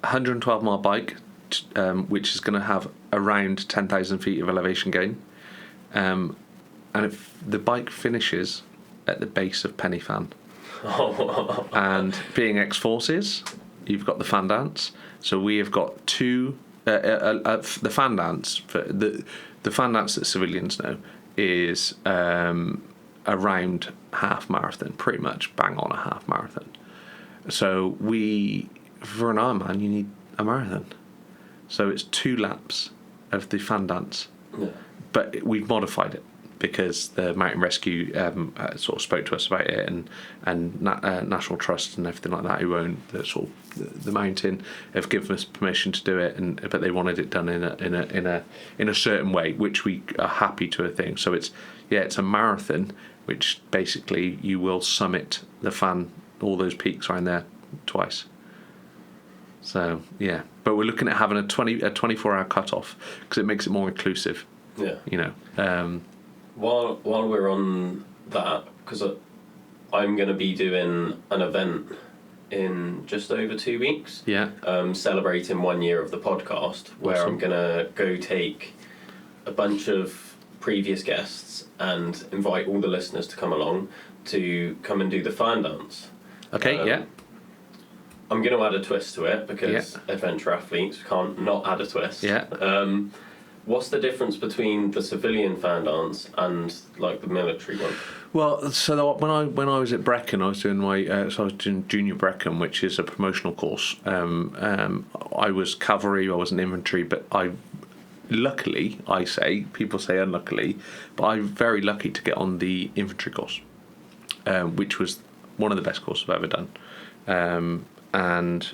S2: 112 mile bike, which is going to have around 10,000 feet of elevation gain, and if the bike finishes at the base of Penny Fan. And being ex-forces, you've got the fan dance. So we have got two. The fan dance for the fan dance that civilians know is around half marathon, pretty much bang on a half marathon. So for an Ironman, you need a marathon. So it's 2 laps of the fan dance, but we've modified it because the Mountain Rescue sort of spoke to us about it, and National Trust and everything like that, who own the mountain, have given us permission to do it, but they wanted it done in a certain way, which we are happy to a thing. So it's a marathon, which basically you will summit the fan, all those peaks around there twice. So yeah, but we're looking at having a 24-hour cut-off because it makes it more inclusive.
S1: Yeah,
S2: you know.
S1: While we're on that, because I'm going to be doing an event in just over 2 weeks.
S2: Yeah.
S1: Celebrating 1 year of the podcast, where
S2: Awesome.
S1: I'm going to go take a bunch of previous guests and invite all the listeners to come along to come and do the fan dance.
S2: Okay. Yeah.
S1: I'm going to add a twist to it because adventure athletes can't not add a twist.
S2: Yeah.
S1: What's the difference between the civilian fan dance and like the military one?
S2: Well, so when I was at Brecon, I was doing junior Brecon, which is a promotional course. I was cavalry, I wasn't infantry, but luckily, people say unluckily, but I'm very lucky to get on the infantry course, which was one of the best courses I've ever done. And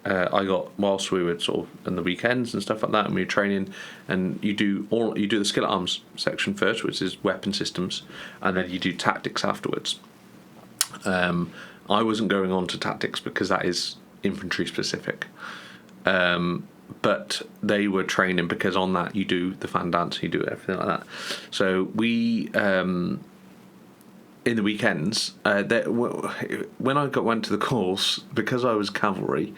S2: I got, whilst we were sort of on the weekends and stuff like that, and we were training, and you do the skill at arms section first, which is weapon systems, and then you do tactics afterwards. I wasn't going on to tactics because that is infantry specific, but they were training because on that you do the fan dance, you do everything like that. So we in the weekends, when I went to the course, because I was cavalry,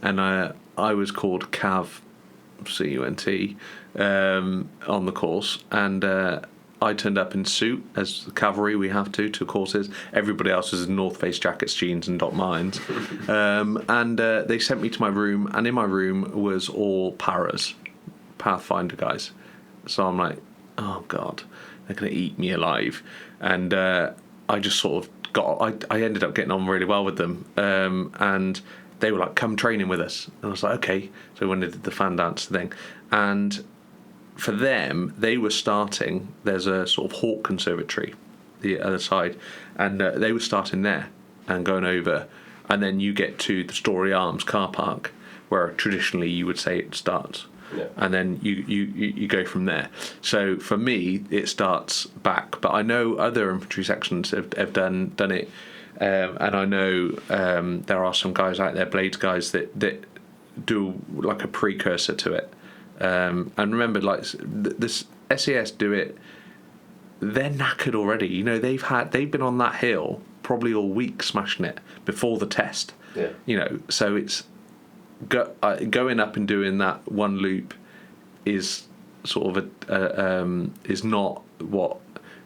S2: and I was called Cav CUNT on the course, and I turned up in suit as cavalry. We have to courses. Everybody else was in North Face jackets, jeans, and Doc Martens. And they sent me to my room, and in my room was all paras, Pathfinder guys. So I'm like, oh God, they're going to eat me alive. And I just sort of I ended up getting on really well with them. And they were like, come training with us. And I was like, okay. So when they did the fan dance thing. And for them, they were starting, there's a sort of Hawk Conservatory, the other side. And they were starting there and going over. And then you get to the Story Arms car park, where traditionally you would say it starts. Yeah. And then you go from there. So for me, it starts back. But I know other infantry sections have done it. And I know there are some guys out there, Blades guys, that do like a precursor to it. And remember, like this SES do it. They're knackered already. You know, they've been on that hill probably all week smashing it before the test.
S1: Yeah.
S2: You know, so it's going up and doing that one loop is sort of is not what.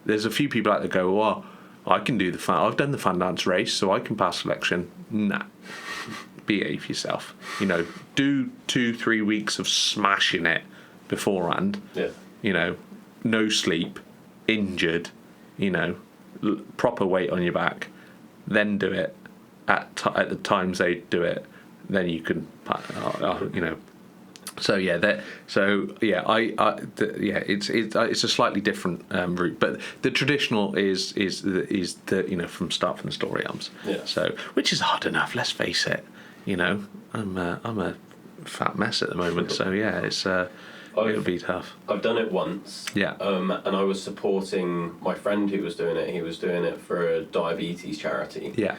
S2: There's a few people out there go, well, I can do I've done the fan dance race, so I can pass selection. Nah. Behave yourself. You know, do 2-3 weeks of smashing it beforehand. Yeah. You know, no sleep, injured, you know, proper weight on your back, then do it at the times they do it. Then you can, you know. So yeah, it's a slightly different route, but the traditional is the you know from the Story Arms. Yeah. So which is hard enough. Let's face it. You know, I'm a fat mess at the moment. So yeah, it'll be tough.
S1: I've done it once.
S2: Yeah.
S1: And I was supporting my friend who was doing it. He was doing it for a diabetes charity.
S2: Yeah.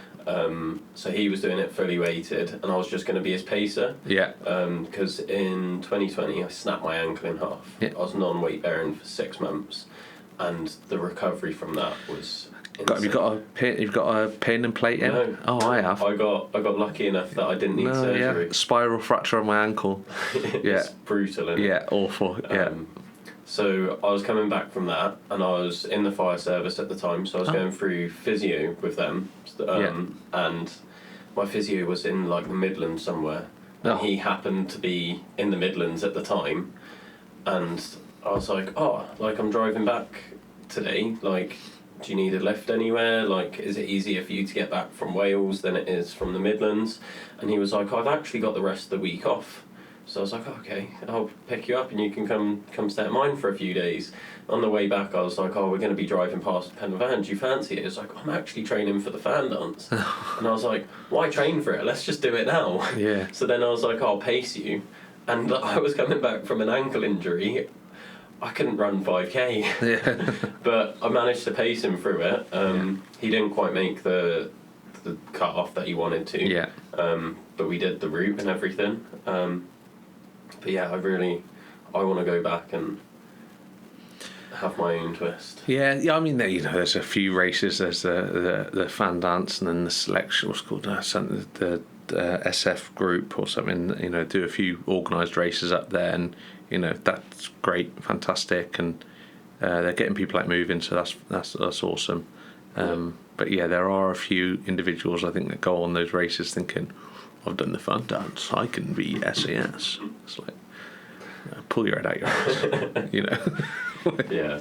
S1: So he was doing it fully weighted, and I was just going to be his pacer. Yeah. Because in 2020 I snapped my ankle in half. Yeah. I was non-weight bearing for 6 months, and the recovery from that was insane. You've
S2: got a pin and plate in?
S1: No.
S2: Oh, I have.
S1: I got lucky enough that I didn't need surgery.
S2: Yeah. Spiral fracture on my ankle.
S1: It's brutal, isn't it?
S2: Yeah, awful. Yeah.
S1: So I was coming back from that, and I was in the fire service at the time, so I was going through physio with them, and my physio was in like the Midlands somewhere, and he happened to be in the Midlands at the time, and I was like, I'm driving back today, like, do you need a lift anywhere? Like, is it easier for you to get back from Wales than it is from the Midlands? And he was like, I've actually got the rest of the week off. So I was like, okay, I'll pick you up and you can come stay at mine for a few days. On the way back, I was like, we're going to be driving past Pen Van. Do you fancy it? It was like, I'm actually training for the fan dance. And I was like, why train for it? Let's just do it now.
S2: Yeah.
S1: So then I was like, I'll pace you. And I was coming back from an ankle injury. I couldn't run 5k.
S2: Yeah.
S1: But I managed to pace him through it. He didn't quite make the cut off that he wanted to.
S2: Yeah.
S1: But we did the route and everything. But yeah, I want to go back and have my own twist.
S2: Yeah. I mean, there's a few races. There's the fan dance, and then the selection. What's called the SF group or something. Do a few organised races up there, and that's great, fantastic, and they're getting people like moving. So that's awesome. But yeah, there are a few individuals I think that go on those races thinking, I've done the fun dance, I can be SAS. It's like, pull your head out your ass, Yeah,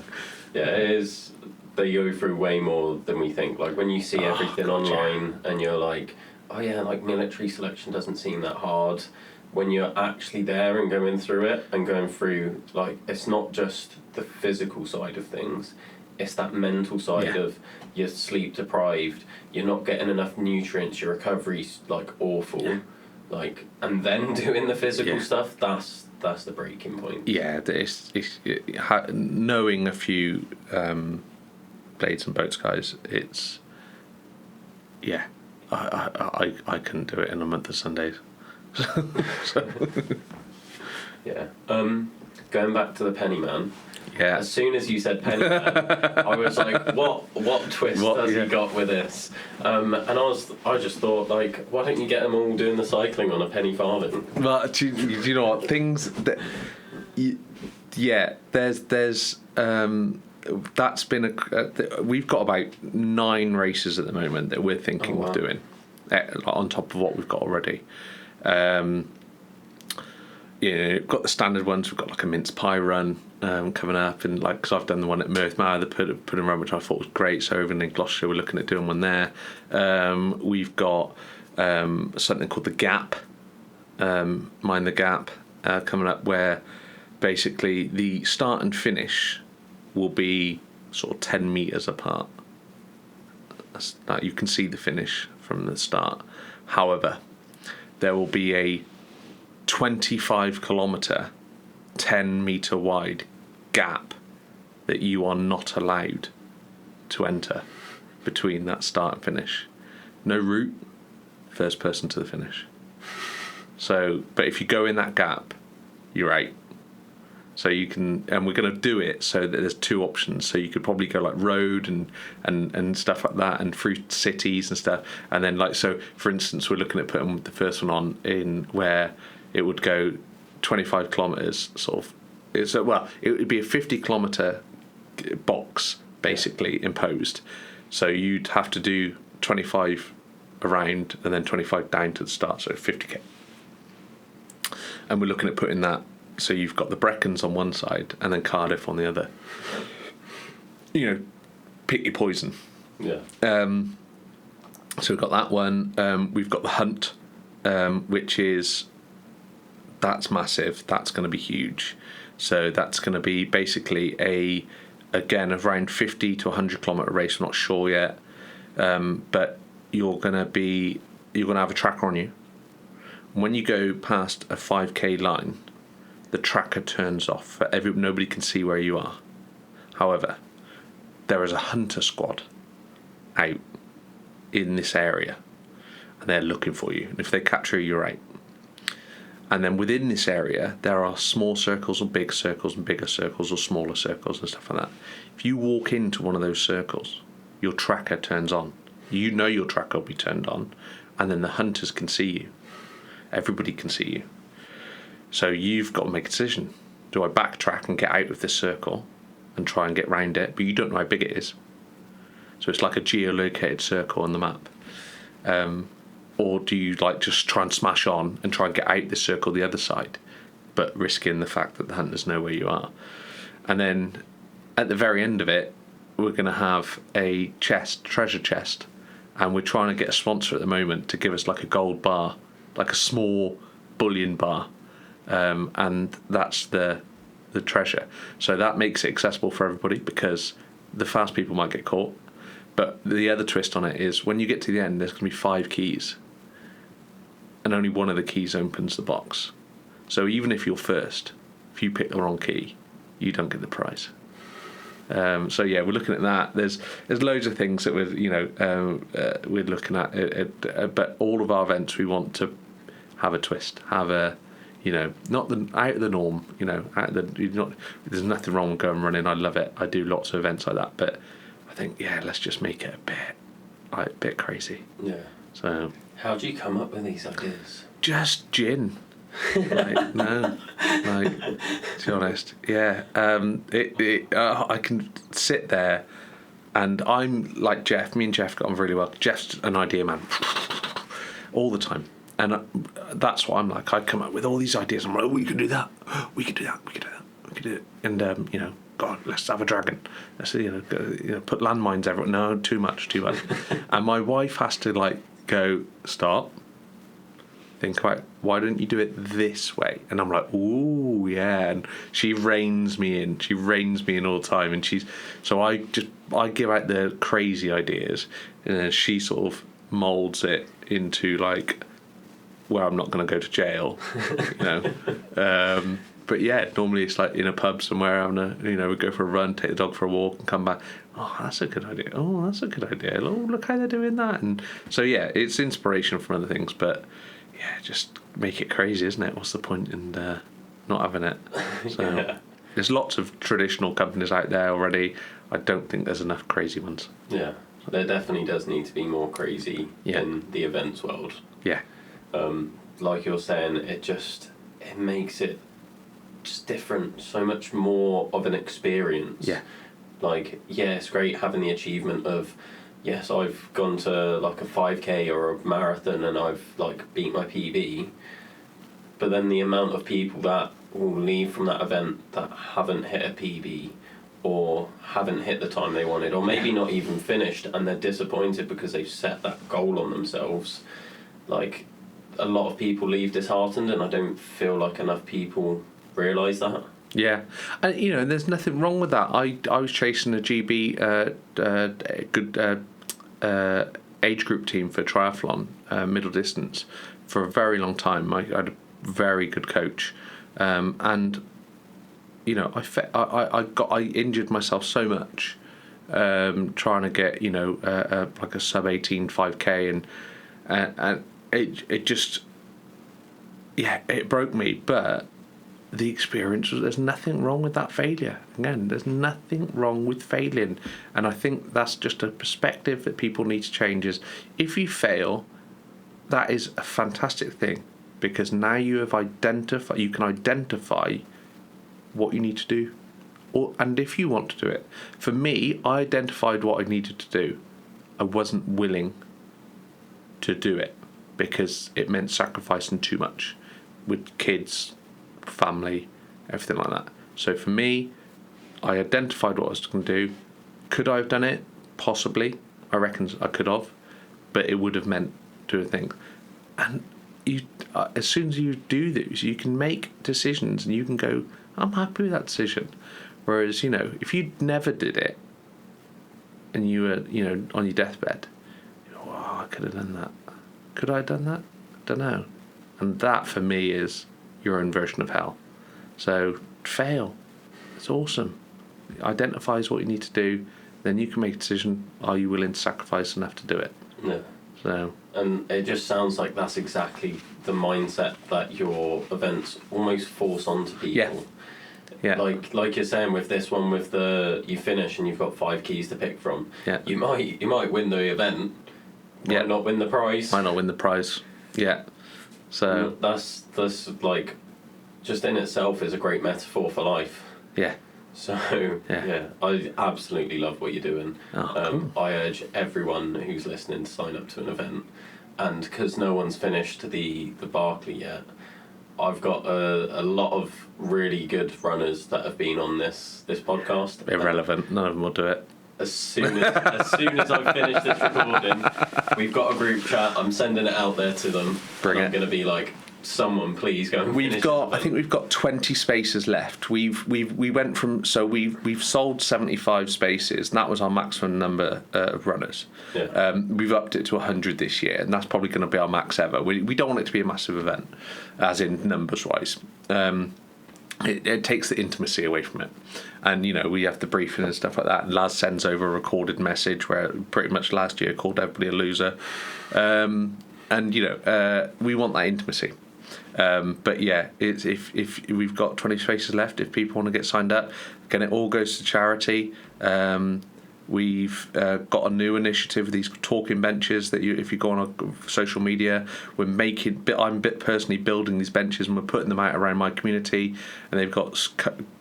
S1: it is. They go through way more than we think. Like when you see everything online, and you're like, oh yeah, like military selection doesn't seem that hard. When you're actually there and going through it and going through, like, it's not just the physical side of things. It's that mental side of you're sleep deprived, you're not getting enough nutrients, your recovery's like awful, like, and then doing the physical stuff. That's the breaking point. Yeah,
S2: it's knowing a few blades and boats guys. It's I couldn't do it in a month of Sundays.
S1: Yeah. Going back to the Penny Man.
S2: Yeah.
S1: As soon as you said Penny Man, I was like, what twist has he got with this? And I just thought, like, why don't you get them all doing the cycling on a penny farthing?
S2: Well, do you know what things that? There's that's been we've got about 9 races at the moment that we're thinking of doing, on top of what we've got already. We've got the standard ones. We've got like a mince pie run coming up, and like, because I've done the one at Murthmire, the pudding run, which I thought was great. So over in Gloucestershire, we're looking at doing one there. We've got something called the Gap, Mind the Gap, coming up, where basically the start and finish will be sort of 10 metres apart. You can see the finish from the start. However, there will be a 25 kilometre, 10 metre wide gap that you are not allowed to enter between that start and finish. No route, first person to the finish. So, but if you go in that gap, you're out. So you can, and we're going to do it so that there's 2 options. So you could probably go like road and stuff like that, and through cities and stuff. And then like, so for instance, we're looking at putting the first one on in where it would go 25 kilometres sort of. It would be a 50 kilometre box basically imposed. So you'd have to do 25 around and then 25 down to the start, so 50k. And we're looking at putting that. So you've got the Brecons on one side and then Cardiff on the other. Pick your poison.
S1: Yeah.
S2: So we've got that one. We've got the Hunt, that's massive. That's going to be huge. So that's going to be basically again, around 50 to 100 kilometre race. I'm not sure yet. But you're going to have a tracker on you. When you go past a 5k line, the tracker turns off. Nobody can see where you are. However, there is a hunter squad out in this area, and they're looking for you. And if they capture you, you're out. And then within this area, there are small circles or big circles and bigger circles or smaller circles and stuff like that. If you walk into one of those circles, your tracker turns on. You know your tracker will be turned on, and then the hunters can see you. Everybody can see you. So you've got to make a decision. do I backtrack and get out of this circle and try and get round it? But you don't know how big it is. So it's like a geolocated circle on the map. Or do you like just try and smash on and try and get out the circle the other side, but risking the fact that the hunters know where you are? And then at the very end of it, we're going to have a treasure chest, and we're trying to get a sponsor at the moment to give us like a gold bar, like a small bullion bar, and that's the treasure. So that makes it accessible for everybody, because the fast people might get caught. But the other twist on it is when you get to the end, there's going to be 5 keys, and only one of the keys opens the box. So even if you're first, if you pick the wrong key, you don't get the prize. So yeah, we're looking at that. There's loads of things that we're looking at. But all of our events, we want to have a twist, have a, not the out of the norm. There's nothing wrong with going running. I love it. I do lots of events like that. But I think, let's just make it a bit crazy. Yeah. So
S1: how do you come up with these ideas?
S2: Just gin. To be honest, I can sit there, and I'm like Jeff. Me and Jeff got on really well. Jeff's an idea man all the time, and that's what I'm like. I come up with all these ideas. I'm like, we can do that. We can do that. We can do that. We can do it. And God, let's have a dragon. Let's put landmines everywhere. No, too much. And my wife has to go stop. Think about, why don't you do it this way? And I'm like, ooh, yeah. And she reins me in. She reins me in all the time. And so I give out the crazy ideas, and then she sort of molds it into where I'm not going to go to jail, But yeah, normally it's in a pub somewhere, we go for a run, take the dog for a walk, and come back. Oh, that's a good idea. Oh, that's a good idea. Oh, look how they're doing that. And so yeah, it's inspiration from other things, but yeah, just make it crazy, isn't it? What's the point in not having it? So there's lots of traditional companies out there already. I don't think there's enough crazy ones. Yeah,
S1: there definitely does need to be more crazy in the events world.
S2: Yeah.
S1: Like you're saying, it makes it just different, so much more of an experience.
S2: Yeah.
S1: It's great having the achievement of, yes, I've gone to a 5k or a marathon and I've beat my PB, but then the amount of people that will leave from that event that haven't hit a PB or haven't hit the time they wanted, or maybe not even finished, and they're disappointed because they've set that goal on themselves. A lot of people leave disheartened, and I don't feel like enough people realise that.
S2: Yeah, and there's nothing wrong with that. I was chasing a GB good age group team for triathlon, middle distance, for a very long time. I had a very good coach, and I injured myself so much trying to get a sub 18 5k, and it just it broke me, but the experience was, there's nothing wrong with that failure. Again, there's nothing wrong with failing, and I think that's just a perspective that people need to change. Is if you fail, that is a fantastic thing, because now you can identify what you need to do, and if you want to do it. For me, I identified what I needed to do. I wasn't willing to do it because it meant sacrificing too much with kids, family, everything like that. So for me, I identified what I was going to do. Could I have done it? Possibly. I reckon I could have, but it would have meant doing things. And you, as soon as you do those, you can make decisions, and you can go, I'm happy with that decision. Whereas, if you never did it, and you were, on your deathbed, I could have done that. Could I have done that? I don't know. And that, for me, is your own version of hell. So fail. It's awesome. It identifies what you need to do. Then you can make a decision. Are you willing to sacrifice enough to do it?
S1: Yeah.
S2: So.
S1: And it just sounds like that's exactly the mindset that your events almost force onto people.
S2: Yeah.
S1: Like you're saying with this one, with you finish and you've got 5 keys to pick from.
S2: Yeah.
S1: You might win the event. Might not win the prize.
S2: Might not win the prize. Yeah. So
S1: that's just just in itself is a great metaphor for life.
S2: Yeah.
S1: So, yeah, I absolutely love what you're doing.
S2: Cool.
S1: I urge everyone who's listening to sign up to an event. And because no one's finished the Berkeley yet, I've got a lot of really good runners that have been on this podcast.
S2: Irrelevant. None of them will do it.
S1: As soon as I finish this recording, we've got a group chat. I'm sending it out there to them.
S2: Bring it.
S1: I'm going to be like, someone please go and finish
S2: I think we've got 20 spaces left. We went from, so we've sold 75 spaces, and that was our maximum number of runners.
S1: Yeah.
S2: We've upped it to 100 this year, and that's probably going to be our max ever. We don't want it to be a massive event, as in numbers wise. It takes the intimacy away from it, and we have the briefing and stuff like that. And Laz sends over a recorded message where pretty much last year called everybody a loser, and we want that intimacy. But yeah, it's if we've got 20 spaces left, if people want to get signed up, again, it all goes to charity. We've got a new initiative, these talking benches that if you go on our social media, I'm personally building these benches, and we're putting them out around my community, and they've got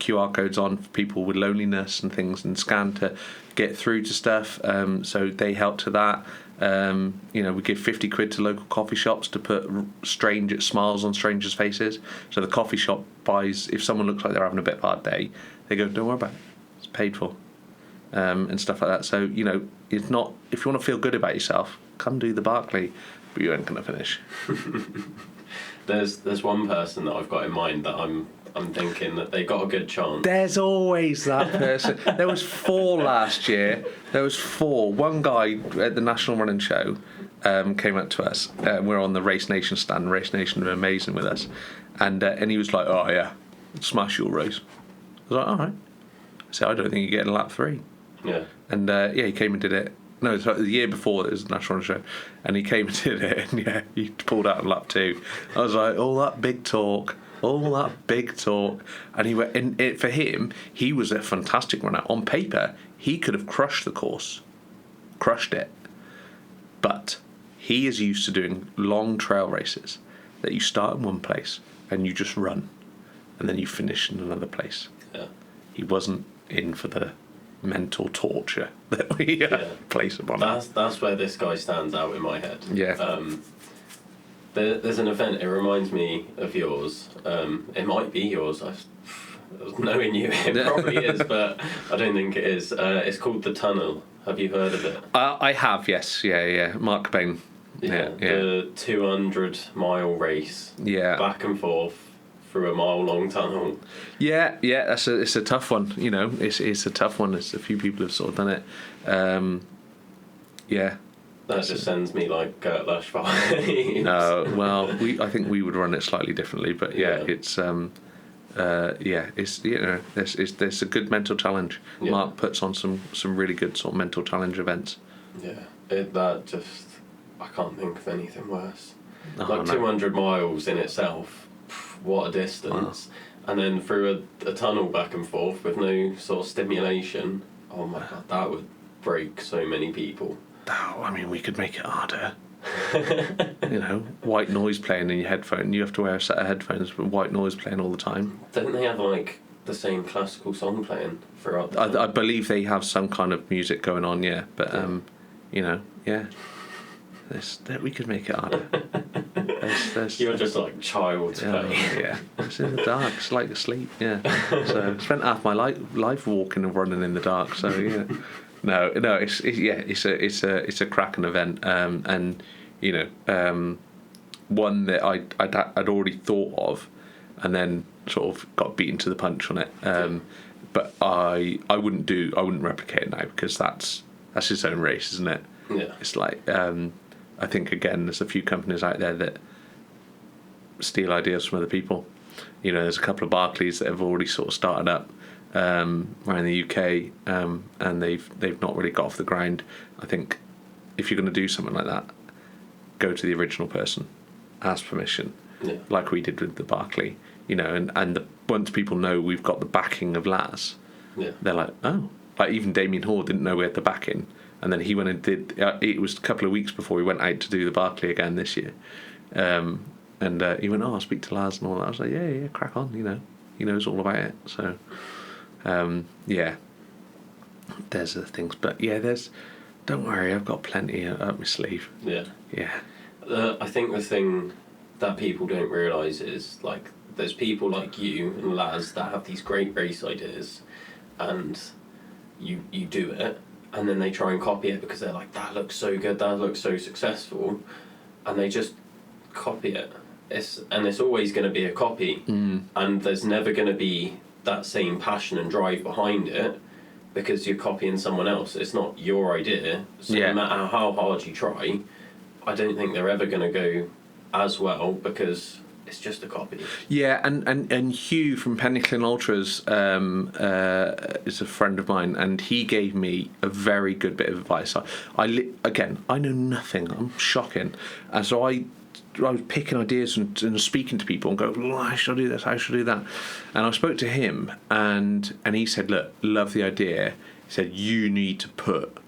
S2: QR codes on for people with loneliness and things, and scan to get through to stuff. So they help to that. We give 50 quid to local coffee shops to put smiles on strangers' faces. So the coffee shop buys, if someone looks like they're having a bit of a hard day, they go, don't worry about it, it's paid for. And stuff like that. So, it's not, if you want to feel good about yourself, come do the Berkeley, but you ain't going to finish.
S1: There's one person that I've got in mind that I'm thinking that they got a good chance.
S2: There's always that person. There was 4 last year. There was 4. One guy at the National Running Show came up to us. We're on the Race Nation stand. Race Nation are amazing with us. And he was like, oh yeah, smash your race. I was like, all right. I said, I don't think you're getting lap 3.
S1: Yeah.
S2: And he came and did it. No, it was the year before it was the National Running Show, and he came and did it, and he pulled out in lap 2. I was like, all that big talk, and he went. And for him, he was a fantastic runner. On paper, he could have crushed the course, crushed it, but he is used to doing long trail races that you start in one place and you just run, and then you finish in another place.
S1: Yeah.
S2: He wasn't in for the mental torture that we place upon him.
S1: That's where this guy stands out in my head.
S2: Yeah.
S1: There's an event, it reminds me of yours. It might be yours. Knowing you, it probably is, but I don't think it is. It's called The Tunnel. Have you heard of it?
S2: I have, yes. Yeah. Mark Bain. Yeah.
S1: The 200-mile race.
S2: Yeah.
S1: Back and forth through a mile-long tunnel.
S2: Yeah. It's a tough one. It's a tough one. There's a few people have sort of done it. Yeah.
S1: That just sends me like Gert Lush vibes.
S2: No, well, I think we would run it slightly differently, but it's there's a good mental challenge. Yeah. Mark puts on some really good sort of mental challenge events.
S1: Yeah, I can't think of anything worse. 200 miles in itself. What a distance. Wow. And then through a tunnel back and forth with no sort of stimulation. Oh my God, that would break so many people.
S2: Oh, I mean, we could make it harder. White noise playing in your headphone. You have to wear a set of headphones with white noise playing all the time.
S1: Don't they have like the same classical song playing throughout the
S2: I believe they have some kind of music going on, yeah. But, we could make it harder.
S1: You're just like child's play.
S2: Yeah, it's in the dark. It's like asleep. Yeah. So I spent half my life walking and running in the dark. So yeah, no. It's a cracking event. And one that I'd already thought of, and then sort of got beaten to the punch on it. But I wouldn't replicate it now, because that's its own race, isn't it?
S1: Yeah.
S2: It's like I think again, there's a few companies out there that steal ideas from other people. There's a couple of Berkeleys that have already sort of started up around the UK, and they've not really got off the ground. I think if you're going to do something like that, go to the original person, ask permission, like we did with the Berkeley. Once people know we've got the backing of Laz, they're like, oh, like even Damien Hall didn't know we had the backing. And then he went and did. It was a couple of weeks before we went out to do the Berkeley again this year. And he went, I'll speak to Laz and all that. I was like, yeah, crack on, he knows all about it. So, there's the things. But yeah, don't worry, I've got plenty up my sleeve.
S1: Yeah.
S2: Yeah.
S1: I think the thing that people don't realise is, like, there's people like you and Laz that have these great race ideas, and you do it, and then they try and copy it because they're like, that looks so good, that looks so successful, and they just copy it. It's always going to be a copy, and there's never going to be that same passion and drive behind it because you're copying someone else. It's not your idea, so no matter how hard you try, I don't think they're ever going to go as well because it's just a copy. Yeah,
S2: and Hugh from Pennyclin Ultras is a friend of mine, and he gave me a very good bit of advice. I know nothing. I'm shocking, and so I was picking ideas and speaking to people and go, how should I do this? How should I do that? And I spoke to him, and he said, look, love the idea. He said, you need to put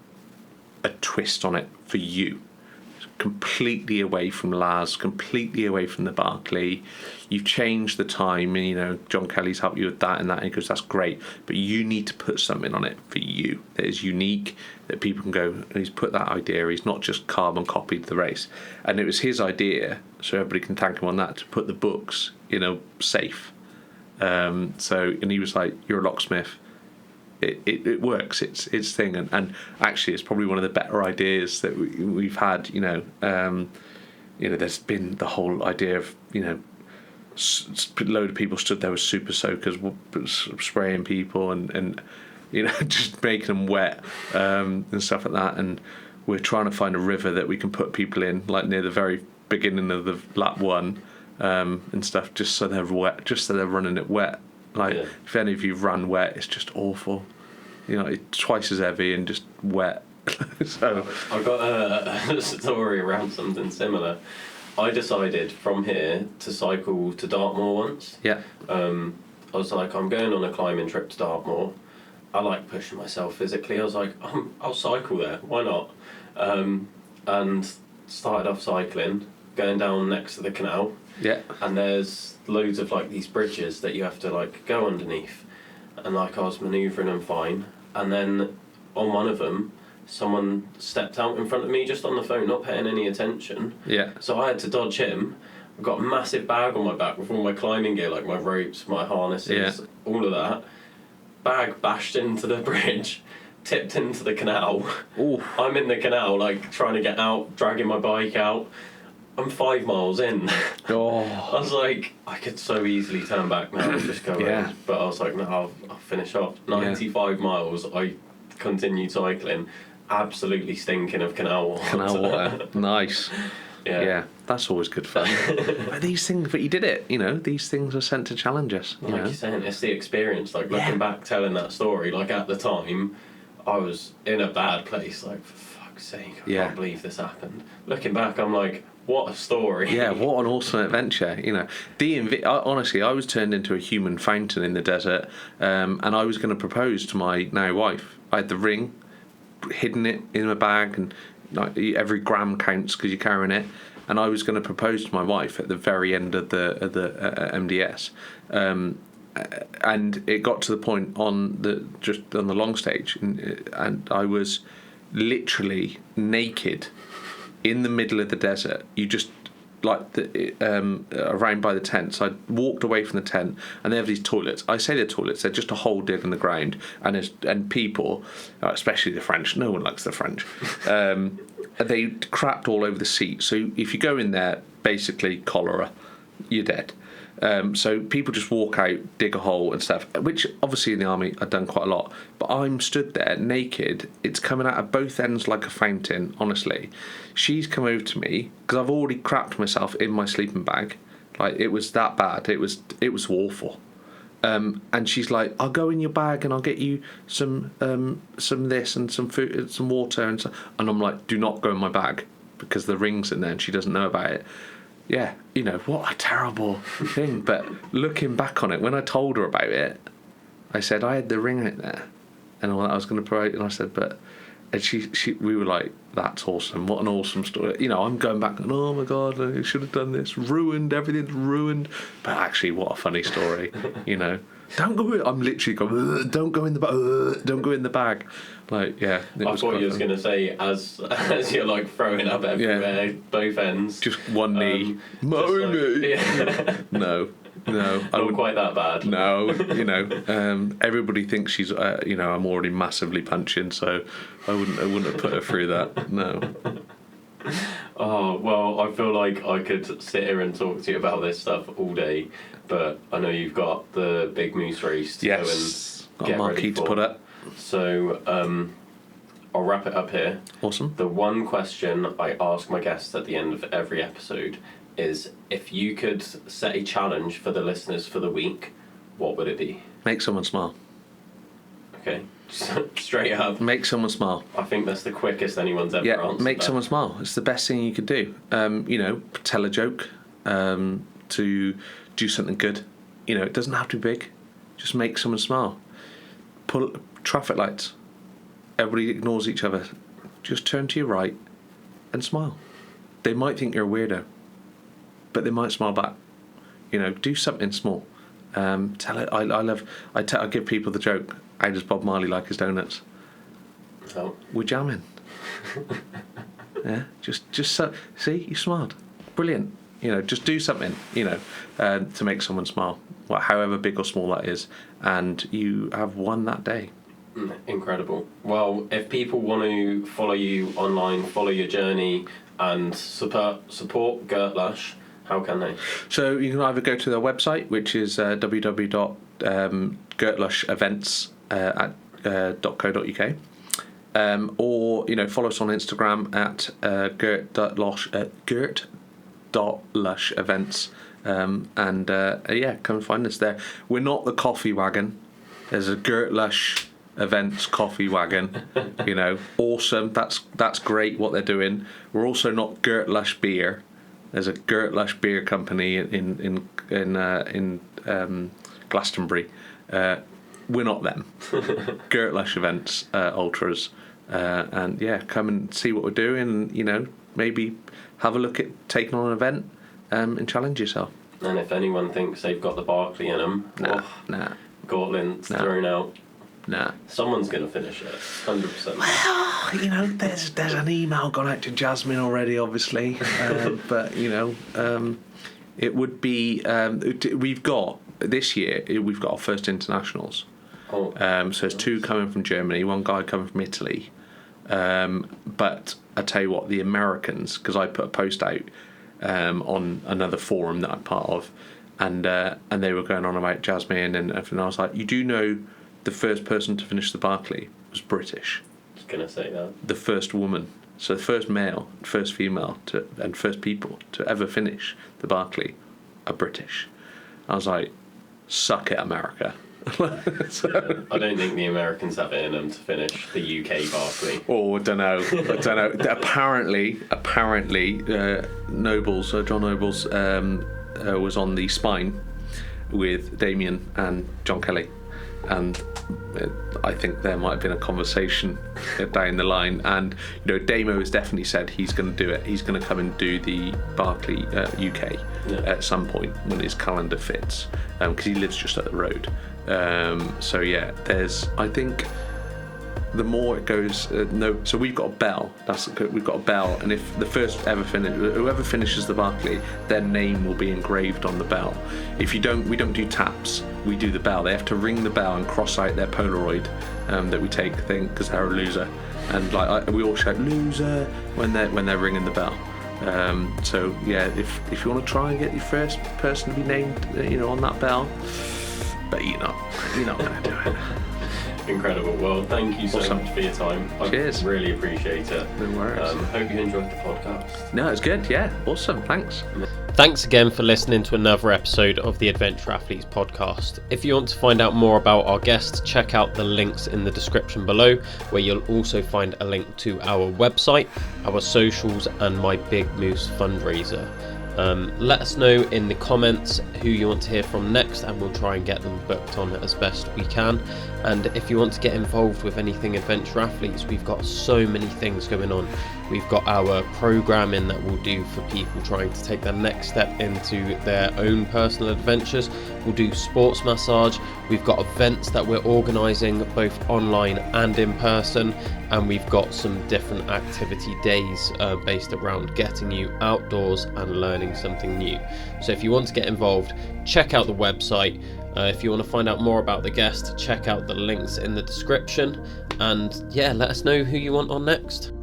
S2: a twist on it for you. Completely away from Laz, completely away from the Berkeley. You've changed the time, and John Kelly's helped you with that and that. And he goes, that's great, but you need to put something on it for you that is unique, that people can go, he's put that idea, he's not just carbon copied the race. And it was his idea, so everybody can thank him on that, to put the books, safe. And he was like, you're a locksmith. It works. It's thing, and actually, it's probably one of the better ideas that we've had. There's been the whole idea of a load of people stood there with super soakers, spraying people, and just making them wet and stuff like that. And we're trying to find a river that we can put people in, like near the very beginning of the lap one, and stuff, just so they're wet, just so they're running it wet. If any of you run wet, it's just awful. It's twice as heavy and just wet. So
S1: I've got a story around something similar. I decided from here to cycle to Dartmoor once.
S2: Yeah.
S1: I was like, I'm going on a climbing trip to Dartmoor. I like pushing myself physically. I was like, I'll cycle there. Why not? And started off cycling, going down next to the canal.
S2: Yeah.
S1: And there's loads of these bridges that you have to go underneath, and I was manoeuvring them fine, and then on one of them someone stepped out in front of me just on the phone, not paying any attention.
S2: Yeah.
S1: So I had to dodge him. I've got a massive bag on my back with all my climbing gear, like my ropes, my harnesses, all of that. Bag bashed into the bridge, tipped into the canal.
S2: Ooh.
S1: I'm in the canal trying to get out, dragging my bike out. I'm 5 miles in.
S2: Oh.
S1: I was like, I could so easily turn back now and just go in. But I was like, no, I'll finish off. 95 miles, I continued cycling, absolutely stinking of canal water.
S2: Canal water. Nice. Yeah, that's always good fun. But these things, but you did it, these things are sent to challenge us.
S1: You're saying, it's the experience. Looking back, telling that story, at the time, I was in a bad place. For fuck's sake, I can't believe this happened. Looking back, I'm like, what a story.
S2: Yeah, what an awesome adventure. Honestly, I was turned into a human fountain in the desert, and I was going to propose to my now wife. I had the ring, hidden it in my bag, and every gram counts because you're carrying it. And I was going to propose to my wife at the very end of the MDS. And it got to the point on the long stage, and I was literally naked in the middle of the desert. You just around by the tent. So I walked away from the tent, and they have these toilets. I say they're toilets; they're just a hole dig in the ground, and people, especially the French, no one likes the French. They crapped all over the seat. So if you go in there, basically cholera, you're dead. So people just walk out, dig a hole and stuff, which obviously in the army I've done quite a lot. But I'm stood there naked. It's coming out of both ends like a fountain, honestly. She's come over to me, because I've already crapped myself in my sleeping bag. It was that bad. It was awful. And she's like, I'll go in your bag and I'll get you some this and some food and some water. And I'm like, do not go in my bag, because the ring's in there and she doesn't know about it. Yeah, what a terrible thing. But looking back on it, when I told her about it, I said I had the ring out there and all that I was going to provide. And I said, but And we were like, that's awesome. What an awesome story. You know, I'm going back and, oh my God, I should have done this. Ruined, everything's ruined. But actually, what a funny story, you know. Don't go in. I'm literally going, don't go in the bag. Don't go in the bag. Like, yeah.
S1: I thought you was going to say, as you're like throwing up everywhere, both ends.
S2: Just one knee. My knee. Yeah. No.
S1: Not quite that bad.
S2: No, you know, everybody thinks she's, you know, I'm already massively punching, so I wouldn't have put her through that. No.
S1: Oh, well, I feel like I could sit here and talk to you about this stuff all day, but I know you've got the BigMoose race to go and get ready for. To put up. So, I'll wrap it up here.
S2: Awesome.
S1: The one question I ask my guests at the end of every episode is, if you could set a challenge for the listeners for the week, what would it be?
S2: Make someone smile.
S1: Okay, straight up.
S2: Make someone smile.
S1: I think that's the quickest anyone's ever answered.
S2: Make someone smile. It's the best thing you could do. You know, tell a joke, to do something good. You know, it doesn't have to be big. Just make someone smile. Pull traffic lights. Everybody ignores each other. Just turn to your right and smile. They might think you're a weirdo, but they might smile back. You know, do something small. Tell it. I give people the joke. How does Bob Marley like his donuts?
S1: Oh.
S2: We're jamming. Yeah, just see, you smiled. Brilliant. You know, just do something. You know, to make someone smile, however big or small that is, and you have won that day.
S1: Incredible. Well, if people want to follow you online, follow your journey, and support Gert Lush, how can they? So
S2: you can either go to their website, which is www.gertlushevents.co.uk, or, you know, follow us on Instagram at gert.lushevents, and come and find us there. We're not the coffee wagon. There's a Gert Lush Events coffee wagon, you know, awesome. That's great what they're doing. We're also not Gert Lush beer. There's a Gert Lush beer company in Glastonbury. We're not them. Gert Lush Events ultras, and come and see what we're doing. And, you know, maybe have a look at taking on an event and challenge yourself.
S1: And if anyone thinks they've got the Berkeley in them, Gauntlets thrown out.
S2: Nah.
S1: Someone's going to finish it, 100%.
S2: Well, you know, there's an email gone out to Jasmine already, obviously. But, you know, it would be... we've got, this year, we've got our first internationals.
S1: Oh.
S2: So there's two coming from Germany, one guy coming from Italy. But I tell you what, the Americans, because I put a post out on another forum that I'm part of, and they were going on about Jasmine and everything. I was like, you do know... The first person to finish the Berkeley was British.
S1: I was going to say that.
S2: The first woman. So the first male, first female, and first people to ever finish the Berkeley are British. I was like, suck it, America.
S1: So, I don't think the Americans have it in them to finish the UK Berkeley.
S2: Oh, I don't know. Apparently, Nobles, John Nobles, was on the spine with Damien and John Kelly. And I think there might have been a conversation down the line, and, you know, Damo has definitely said he's going to do it. He's going to come and do the Berkeley UK at some point when his calendar fits, because he lives just up the road. So yeah, I think the more it goes, so we've got a bell. We've got a bell, and if the first ever whoever finishes the Berkeley, their name will be engraved on the bell. If you don't, we don't do taps. We do the bell. They have to ring the bell and cross out their Polaroid that we take, because they're a loser, and we all shout loser when they're ringing the bell. So yeah, if you want to try and get your first person to be named, you know, on that bell, but you're not going to do it.
S1: Incredible. Well, thank you so much for your time.
S2: Cheers.
S1: I really appreciate it.
S2: No worries.
S1: Hope you enjoyed the podcast.
S2: No, it's good. Yeah, awesome. Thanks.
S1: Thanks again for listening to another episode of the Adventure Athletes podcast. If you want to find out more about our guests, check out the links in the description below, where you'll also find a link to our website, our socials, and my BigMoose fundraiser. Let us know in the comments who you want to hear from next, and we'll try and get them booked on as best we can. And if you want to get involved with anything Adventure Athletes, we've got so many things going on. We've got our programming that we'll do for people trying to take their next step into their own personal adventures. We'll do sports massage. We've got events that we're organising both online and in person, and we've got some different activity days based around getting you outdoors and learning something new. So if you want to get involved, check out the website. If you want to find out more about the guest, check out the links in the description, and yeah, let us know who you want on next.